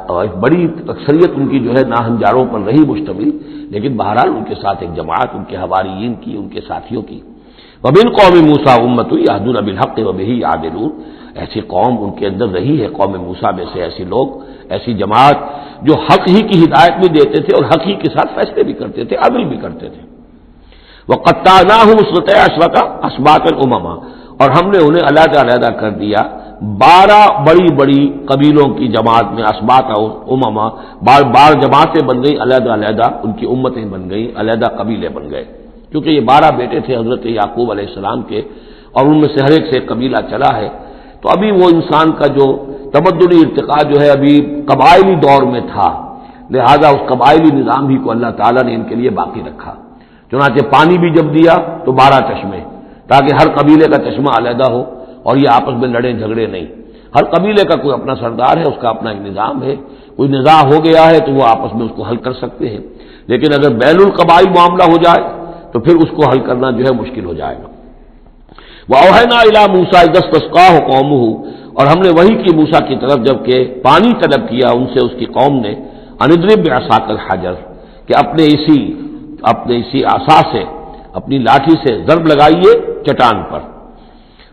بڑی اکثریت ان کی جو ہے ناہنجاروں پر رہی مشتمل، لیکن بہرحال ان کے ساتھ ایک جماعت ان کے حواریین کی، ان کے ساتھیوں کی. وَمِن قَوْمِ مُوسَىٰ أُمَّةٌ يَهْدُونَ بِالْحَقِّ وَبِهِ يَعْدِلُونَ، ایسی قوم ان کے اندر رہی ہے قوم موسیٰ میں سے ایسے لوگ، ایسی جماعت جو حق ہی کی ہدایت بھی دیتے تھے اور حق ہی کے ساتھ فیصلے بھی کرتے تھے، عدل بھی کرتے تھے. وَقَطَّعْنَاهُمْ اثْنَتَيْ عَشْرَةَ أَسْبَاطًا أُمَمًا، اور ہم نے انہیں علیحدہ علیحدہ کر دیا 12 بڑی بڑی قبیلوں کی جماعت میں، اسباط امما، بار جماعتیں بن گئی علیحدہ علیحدہ، ان کی امتیں بن گئی، علیحدہ قبیلے بن گئے. کیونکہ یہ 12 بیٹے تھے حضرت یعقوب علیہ السلام کے اور ان میں سے ہر ایک سے ایک قبیلہ چلا ہے. تو ابھی وہ انسان کا جو تمدنی ارتقاء جو ہے ابھی قبائلی دور میں تھا، لہذا اس قبائلی نظام ہی کو اللہ تعالیٰ نے ان کے لیے باقی رکھا. چنانچہ پانی بھی جب دیا تو 12 چشمے، تاکہ ہر قبیلے کا چشمہ علیحدہ ہو اور یہ آپس میں لڑے جھگڑے نہیں. ہر قبیلے کا کوئی اپنا سردار ہے، اس کا اپنا ایک نظام ہے، کوئی نزاع ہو گیا ہے تو وہ آپس میں اس کو حل کر سکتے ہیں. لیکن اگر بین القبائل معاملہ ہو جائے تو پھر اس کو حل کرنا جو ہے مشکل ہو جائے گا. وَأَوْحَيْنَا إِلَىٰ مُوسَىٰ إِذِ اسْتَسْقَاهُ قَوْمُهُ، اور ہم نے وحی کی موسیٰ کی طرف جب کہ پانی طلب کیا ان سے اس کی قوم نے، أَنِ اضْرِب بِعَصَاكَ الْحَجَرَ، کہ اپنے اسی عصا سے، اپنی لاٹھی سے ضرب لگائیے چٹان پر.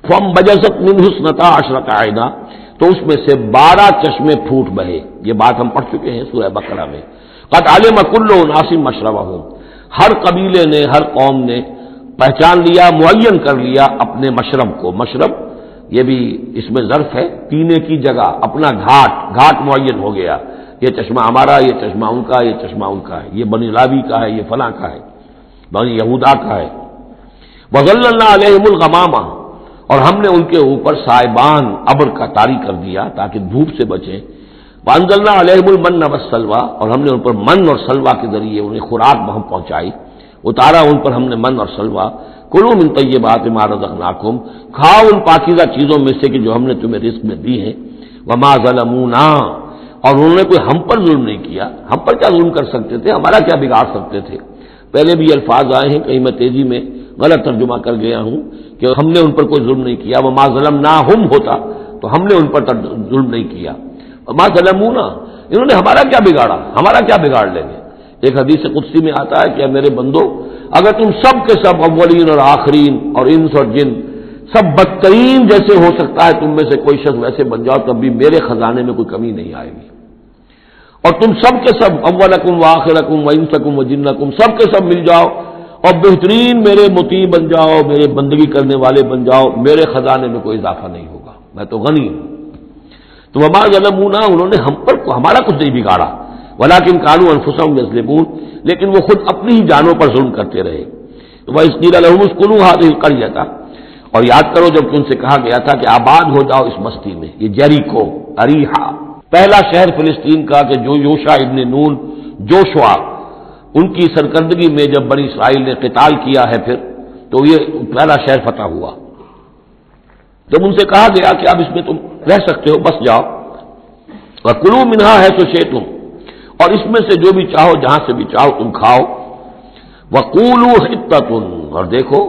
فَانبَجَسَتْ مِنْهُ اثْنَتَا عَشْرَةَ عَيْنًا، تو اس میں سے 12 چشمے پھوٹ بہے. یہ بات ہم پڑھ چکے ہیں سورہ بقرہ میں. قَدْ عَلِمَ كُلُّ أُنَاسٍ مَشْرَبَهُمْ، ہر قبیلے نے، ہر قوم نے پہچان لیا، معین کر لیا اپنے مشرب کو. مشرب یہ بھی اس میں ظرف ہے، پینے کی جگہ، اپنا گھاٹ معین ہو گیا. یہ چشمہ ہمارا، یہ چشمہ ان کا، یہ چشمہ ان کا ہے، یہ بنی لاوی کا ہے، یہ فلاں کا ہے، بنی یہودا کا ہے. وَظَلَّلْنَا عَلَيْهِمُ الْغَمَامَ، اور ہم نے ان کے اوپر سائبان ابر کا طاری کر دیا تاکہ دھوپ سے بچیں. وَأَنزَلْنَا عَلَيْهِمُ الْمَنَّ وَالسَّلْوَىٰ، اور ہم نے ان پر من اور سلوہ کے ذریعے انہیں خوراک ہم پہنچائی، اتارا ان پر ہم نے من اور سلوہ. کلوا من طیبات ما رزقناکم، کھاؤ ان پاکیزہ چیزوں میں سے کہ جو ہم نے تمہیں رزق میں دی ہیں. وما ظلمونا، اور انہوں نے کوئی ہم پر ظلم نہیں کیا. ہم پر کیا ظلم کر سکتے تھے؟ ہمارا کیا بگاڑ سکتے تھے؟ پہلے بھی الفاظ آئے ہیں، کہیں میں تیزی میں غلط ترجمہ کر گیا ہوں کہ ہم نے ان پر کوئی ظلم نہیں کیا. وما ظلمناہم ہوتا تو ہم نے ان پر ظلم نہیں کیا. وما ظلمونا، انہوں نے ہمارا کیا بگاڑا، ہمارا کیا بگاڑ لیں گے. ایک حدیث قدسی میں آتا ہے کہ میرے بندو، اگر تم سب کے سب اولین اور آخرین اور انس اور جن سب بدترین جیسے ہو سکتا ہے تم میں سے کوئی شخص ویسے بن جاؤ تب بھی میرے خزانے میں کوئی کمی نہیں آئے گی. اور تم سب کے سب اولکم و آخرکم و انسکم و جنکم سب کے سب مل جاؤ اور بہترین میرے مطیع بن جاؤ، میرے بندگی کرنے والے بن جاؤ، میرے خزانے میں کوئی اضافہ نہیں ہوگا، میں تو غنی ہوں. تو وما ظلمونا، انہوں نے ہم پر ہمارا کچھ نہیں بگاڑا. ولکن کانوا انفسہم یظلمون، لیکن وہ خود اپنی ہی جانوں پر ظلم کرتے رہے. وَإِذْ قِيلَ لَهُمُ اسْكُنُوا هَٰذِهِ الْقَرْيَةَ، اور یاد کرو جب ان سے کہا گیا تھا کہ آباد ہو جاؤ اس بستی میں. یہ جیریکو، اریحا، پہلا شہر فلسطین کا کہ جو یوشع ابن نون جوشوا ان کی سرکردگی میں جب بنی اسرائیل نے قتال کیا ہے پھر تو یہ پہلا شہر فتح ہوا. جب ان سے کہا گیا کہ اب اس میں تم رہ سکتے ہو، بس جاؤ. وَكُلُوا مِنْهَا حَيْثُ شِئْتُمْ، اور اس میں سے جو بھی چاہو جہاں سے بھی چاہو تم کھاؤ. وَقُولُوا حِطَّةٌ، اور دیکھو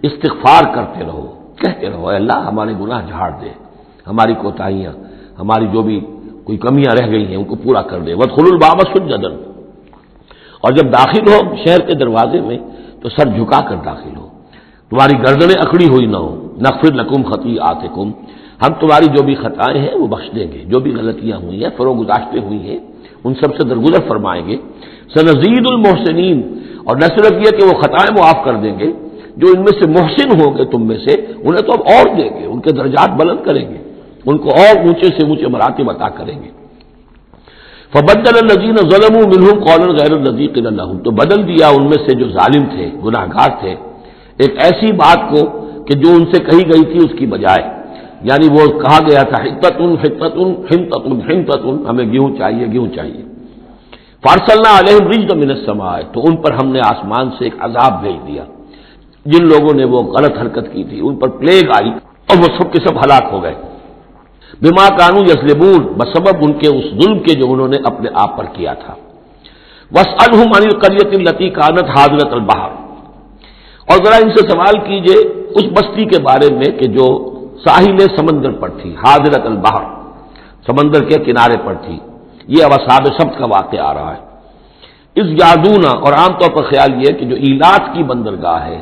استغفار کرتے رہو، کہتے رہو اے اللہ ہمارے گناہ جھاڑ دے، ہماری کوتاہیاں، ہماری جو بھی کوئی کمیاں رہ گئی ہیں ان کو پورا کر دے. وَادْخُلُوا الْبَابَ سُجَّدًا، اور جب داخل ہو شہر کے دروازے میں تو سر جھکا کر داخل ہو، تمہاری گردنیں اکڑی ہوئی نہ ہو. نغفر لکم خطیئاتکم، ہم تمہاری جو بھی خطائیں ہیں وہ بخش دیں گے، جو بھی غلطیاں ہوئی ہیں فروغ گزاشتیں ہوئی ہیں ان سب سے درگزر فرمائیں گے. سنزید المحسنین، اور نہ صرف یہ کہ وہ خطائیں معاف کر دیں گے، جو ان میں سے محسن ہوں گے تم میں سے انہیں تو اب اور دیں گے، ان کے درجات بلند کریں گے، ان کو اور اونچے سے اونچے مراتب عطا کریں گے. فبدل الذین ظلموا منہم قولا غیر الذی قیل لہم، تو بدل دیا ان میں سے جو ظالم تھے، گناہ گار تھے، ایک ایسی بات کو کہ جو ان سے کہی گئی تھی اس کی بجائے. یعنی وہ کہا گیا تھا حطۃ حطۃ حنطۃ حنطۃ، ہمیں گیہوں چاہیے گیہوں چاہیے. فارسلنا علیہم رجزا من السماء، تو ان پر ہم نے آسمان سے ایک عذاب بھیج دیا. جن لوگوں نے وہ غلط حرکت کی تھی ان پر پلیگ آئی اور وہ سب کے سب ہلاک ہو گئے. بما کانوا یظلمون، بسبب ان کے اس ظلم کے جو انہوں نے اپنے آپ پر کیا تھا. واسألہم عن القریۃ التی کانت حاضرۃ البحر، اور ذرا ان سے سوال کیجئے اس بستی کے بارے میں کہ جو ساحل سمندر پر تھی، حاضرۃ البحر، سمندر کے کنارے پر تھی. یہ اب اصحاب سبت کا واقعہ آ رہا ہے. اس یادونا، اور عام طور پر خیال یہ کہ جو ایلات کی بندرگاہ ہے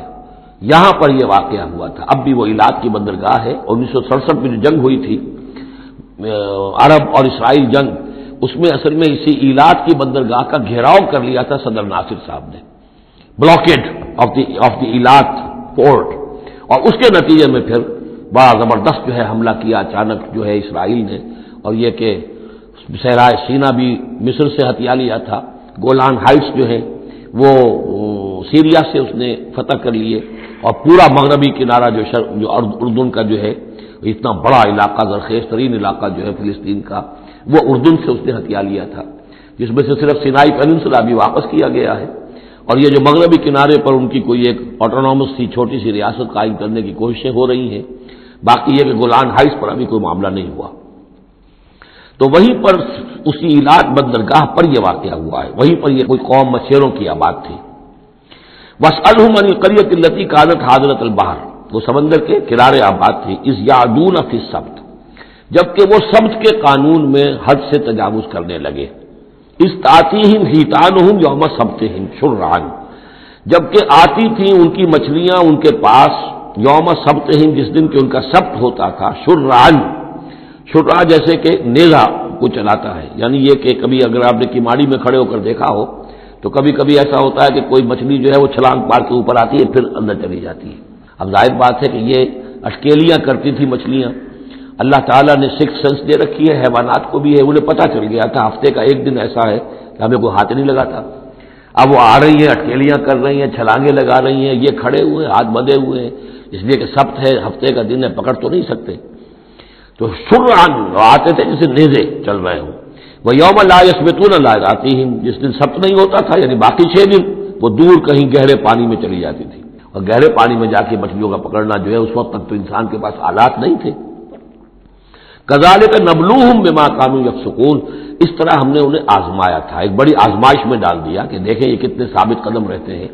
یہاں پر یہ واقعہ ہوا تھا. اب بھی وہ ایلات کی بندرگاہ ہے. 1967 میں جو جنگ ہوئی تھی عرب اور اسرائیل جنگ، اس میں اصل میں اسی ایلات کی بندرگاہ کا گھیراؤ کر لیا تھا صدر ناصر صاحب نے، بلاکیڈ آف دی ایلات پورٹ. اور اس کے نتیجے میں پھر بڑا زبردست جو ہے حملہ کیا اچانک جو ہے اسرائیل نے. اور یہ کہ صحرائے سینا بھی مصر سے ہتھیا لیا تھا، گولان ہائٹس جو ہے وہ سیریا سے اس نے فتح کر لیے، اور پورا مغربی کنارہ جو اردن کا جو ہے اتنا بڑا علاقہ، زرخیز ترین علاقہ جو ہے فلسطین کا، وہ اردن سے اس نے ہتھیا لیا تھا، جس میں سے صرف سینائی پیننسلا بھی واپس کیا گیا ہے. اور یہ جو مغربی کنارے پر ان کی کوئی ایک آٹونومس سی چھوٹی سی ریاست قائم کرنے کی کوششیں ہو رہی ہیں. باقی یہ کہ گولان ہائٹس پر ابھی کوئی معاملہ نہیں ہوا. تو وہیں پر اسی ایلات بندرگاہ پر یہ واقعہ ہوا ہے، وہیں پر یہ کوئی قوم مچھیروں کی آباد تھی. واسألہم عن القریۃ التی کانت حاضرۃ البحر، وہ سمندر کے کنارے آباد تھی. اذ یعدون فی السبت، جبکہ وہ سبت کے قانون میں حد سے تجاوز کرنے لگے. اذ تأتیہم حیتانہم یوم سبتہم شرعا، جبکہ آتی تھیں ان کی مچھلیاں ان کے پاس یوم سبتہم، جس دن کہ ان کا سبت ہوتا تھا. شرعا، شرع جیسے کہ نیزہ کو چلاتا ہے، یعنی یہ کہ کبھی اگر آپ نے کماڑی میں کھڑے ہو کر دیکھا ہو تو کبھی کبھی ایسا ہوتا ہے کہ کوئی مچھلی جو ہے وہ چھلانگ مار کے اوپر آتی ہے پھر اندر چلی جاتی ہے. اب ظاہر بات ہے کہ یہ اٹکیلیاں کرتی تھی مچھلیاں. اللہ تعالیٰ نے سکس سینس دے رکھی ہے، حیوانات کو بھی ہے، انہیں پتہ چل گیا تھا ہفتے کا ایک دن ایسا ہے کہ ہمیں کوئی ہاتھ نہیں لگاتا. اب وہ آ رہی ہیں، اٹکیلیاں کر رہی ہیں، چھلانگیں لگا رہی ہیں، یہ کھڑے ہوئے ہاتھ بندھے ہوئے ہیں، اس لیے کہ سبت ہے، ہفتے کا دن ہے، پکڑ تو نہیں سکتے. تو شرعاً آتے تھے جیسے نیزے چل رہے ہوں. وہ یوم لا یثبتون لا یاتیہم، جس دن سبت نہیں ہوتا تھا یعنی باقی 6 دن وہ دور کہیں گہرے پانی میں چلی جاتی تھی. اور گہرے پانی میں جا کے مچھلیوں کا پکڑنا جو ہے اس وقت تک تو انسان کے پاس آلات نہیں تھے. کذالک نبلوہم بما کانوا یفسقون، اس طرح ہم نے انہیں آزمایا تھا، ایک بڑی آزمائش میں ڈال دیا کہ دیکھیں یہ کتنے ثابت قدم رہتے ہیں،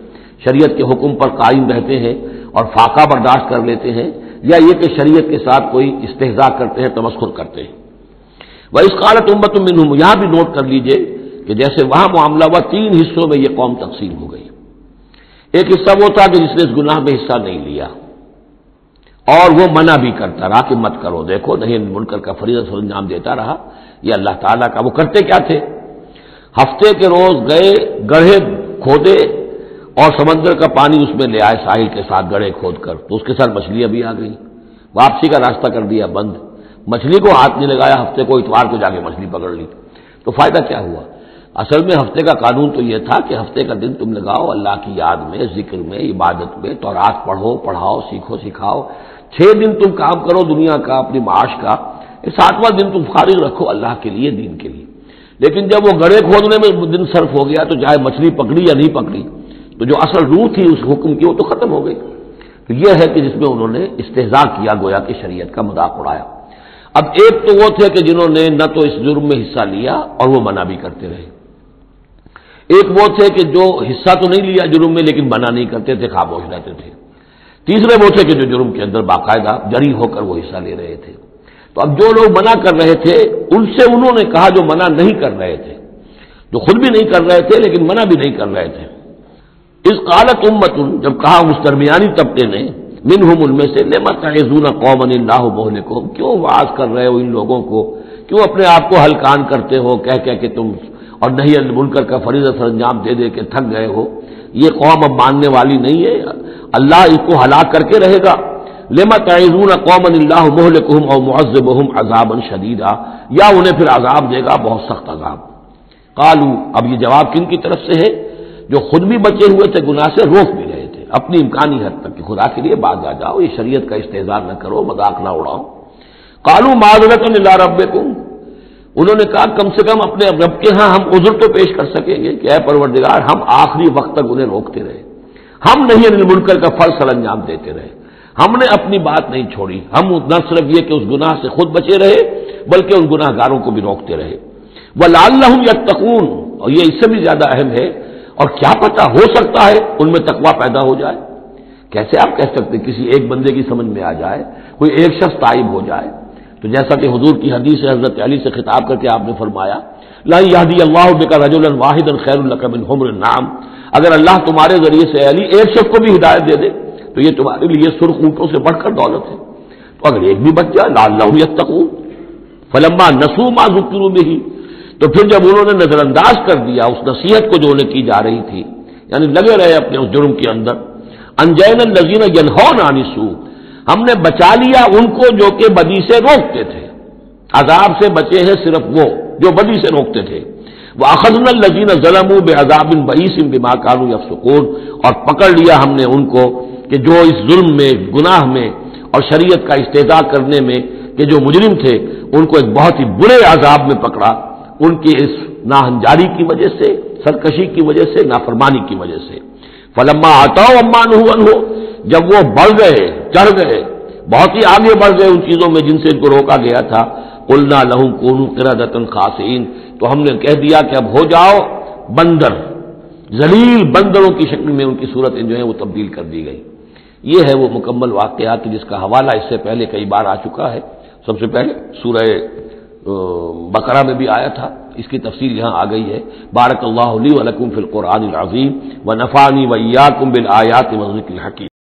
شریعت کے حکم پر قائم رہتے ہیں اور فاقہ برداشت کر لیتے ہیں، یا یہ کہ شریعت کے ساتھ کوئی استہزاء کرتے ہیں، تمسخر کرتے ہیں۔ وَإِذْ قَالَتْ أُمَّةٌ مِّنْهُمْ، یہاں بھی نوٹ کر لیجئے کہ جیسے وہاں معاملہ ہوا، 3 حصوں میں یہ قوم تقسیم ہو گئی۔ ایک حصہ وہ تھا کہ جس نے اس گناہ میں حصہ نہیں لیا اور وہ منع بھی کرتا رہا کہ مت کرو، دیکھو نہیں منکر کا فریضہ سر انجام دیتا رہا، یہ اللہ تعالیٰ کا۔ وہ کرتے کیا تھے؟ ہفتے کے روز گئے، گڑھے کھودے اور سمندر کا پانی اس میں لے آئے ساحل کے ساتھ گڑھے کھود کر، تو اس کے ساتھ مچھلیاں بھی آ گئی، واپسی کا راستہ کر دیا بند، مچھلی کو ہاتھ نہیں لگایا، ہفتے کو اتوار کو جا کے مچھلی پکڑ لی، تو فائدہ کیا ہوا؟ اصل میں ہفتے کا قانون تو یہ تھا کہ ہفتے کا دن تم لگاؤ اللہ کی یاد میں، ذکر میں، عبادت میں، تورات پڑھو، پڑھاؤ، سیکھو، سکھاؤ۔ 6 دن تم کام کرو دنیا کا، اپنی معاش کا، 7واں دن تم فارغ رکھو اللہ کے لیے، دین کے لیے۔ لیکن جب وہ گڑھے کھودنے میں دن صرف ہو گیا تو چاہے مچھلی پکڑی یا نہیں پکڑی، تو جو اصل روح تھی اس حکم کی وہ تو ختم ہو گئی۔ تو یہ ہے کہ جس میں انہوں نے استہزاء کیا، گویا کہ شریعت کا مذاق اڑایا۔ اب ایک تو وہ تھے کہ جنہوں نے نہ تو اس جرم میں حصہ لیا اور وہ منع بھی کرتے رہے، ایک وہ تھے کہ جو حصہ تو نہیں لیا جرم میں لیکن منع نہیں کرتے تھے، خاموش رہتے تھے، تیسرے وہ تھے کہ جو جرم کے اندر باقاعدہ جری ہو کر وہ حصہ لے رہے تھے۔ تو اب جو لوگ منع کر رہے تھے ان سے انہوں نے کہا جو منع نہیں کر رہے تھے، جو خود بھی نہیں کر رہے تھے لیکن منع بھی نہیں کر رہے تھے، اس قالت امت، جب کہا اس درمیانی طبقے نے، منہم ان میں سے، لما تعظون قوما اللہ مہلکہم، کیوں واعظ کر رہے ہو ان لوگوں کو، کیوں اپنے آپ کو ہلکان کرتے ہو کہہ کہہ کہ تم، اور نہیں المنکر کا فریضہ سر انجام دے دے کے تھک گئے ہو، یہ قوم اب ماننے والی نہیں ہے، اللہ اس کو ہلاک کر کے رہے گا۔ لما تعظون قوما اللہ مہلکہم او معذبہم عذابا شدیدا، یا انہیں پھر عذاب دے گا بہت سخت عذاب۔ قالوا، اب یہ جواب کن کی طرف سے ہے؟ جو خود بھی بچے ہوئے تھے گناہ سے، روک بھی رہے تھے اپنی امکانی حد تک کہ خدا کے لیے باز آ جاؤ، یہ شریعت کا استہزاء نہ کرو، مذاق نہ اڑاؤ۔ قالوا معذرۃ الی ربکم، انہوں نے کہا کم سے کم اپنے رب کے ہاں ہم عذر تو پیش کر سکیں گے کہ اے پروردگار، ہم آخری وقت تک انہیں روکتے رہے، ہم نہیں المنکر کا فرض سر انجام دیتے رہے، ہم نے اپنی بات نہیں چھوڑی، ہم نہ صرف یہ کہ اس گناہ سے خود بچے رہے بلکہ ان گناہ گاروں کو بھی روکتے رہے۔ وَلَعَلَّهُمْ يَتَّقُونَ، اور یہ اس سے بھی زیادہ اہم ہے، اور کیا پتہ ہو سکتا ہے ان میں تقویٰ پیدا ہو جائے۔ کیسے آپ کہہ سکتے کسی ایک بندے کی سمجھ میں آ جائے، کوئی ایک شخص تائب ہو جائے؟ تو جیسا کہ حضور کی حدیث ہے، حضرت علی سے خطاب کر کے آپ نے فرمایا، لا یہدی اللہ بک رجلا واحدا خیر لک من حمر النعم، اگر اللہ تمہارے ذریعے سے علی ایک شخص کو بھی ہدایت دے دے تو یہ تمہارے لیے سرخ اونٹوں سے بڑھ کر دولت ہے۔ تو اگر ایک بھی بچ جائے، لعلہم یتقون، فلما نسوا ما ذکروا بہ، تو پھر جب انہوں نے نظر انداز کر دیا اس نصیحت کو جو انہیں کی جا رہی تھی، یعنی لگے رہے اپنے اس جرم کے اندر، انجینا الذین ینہون عن السوء، ہم نے بچا لیا ان کو جو کہ بدی سے روکتے تھے، عذاب سے بچے ہیں صرف وہ جو بدی سے روکتے تھے۔ وَأَخَذْنَا الَّذِينَ ظَلَمُوا بِعَذَابٍ بَئِيسٍ بِمَا كَانُوا يَفْسُقُونَ، اور پکڑ لیا ہم نے ان کو کہ جو اس ظلم میں، گناہ میں اور شریعت کا استہزاء کرنے میں کہ جو مجرم تھے، ان کو ایک بہت ہی برے عذاب میں پکڑا، ان کی اس ناہنجاری کی وجہ سے، سرکشی کی وجہ سے، نافرمانی کی وجہ سے۔ فلما آتوا عما نہوا عنہ، جب وہ بڑھ گئے، چڑھ گئے، بہت ہی آگے بڑھ گئے ان چیزوں میں جن سے ان کو روکا گیا تھا، قلنا لہم کونوا قردۃ خاسئین، تو ہم نے کہہ دیا کہ اب ہو جاؤ بندر، ذلیل بندروں کی شکل میں ان کی صورت جو ہے وہ تبدیل کر دی گئی۔ یہ ہے وہ مکمل واقعات جس کا حوالہ اس سے پہلے کئی بار آ چکا ہے۔ سب سے پہلے سورہ بقرہ میں بھی آیا تھا، اس کی تفصیل یہاں آ گئی ہے۔ بارک اللہ لی و لکم فی القرآن العظیم و نفعنی و ایاکم بالآیات والذکر الحکیم۔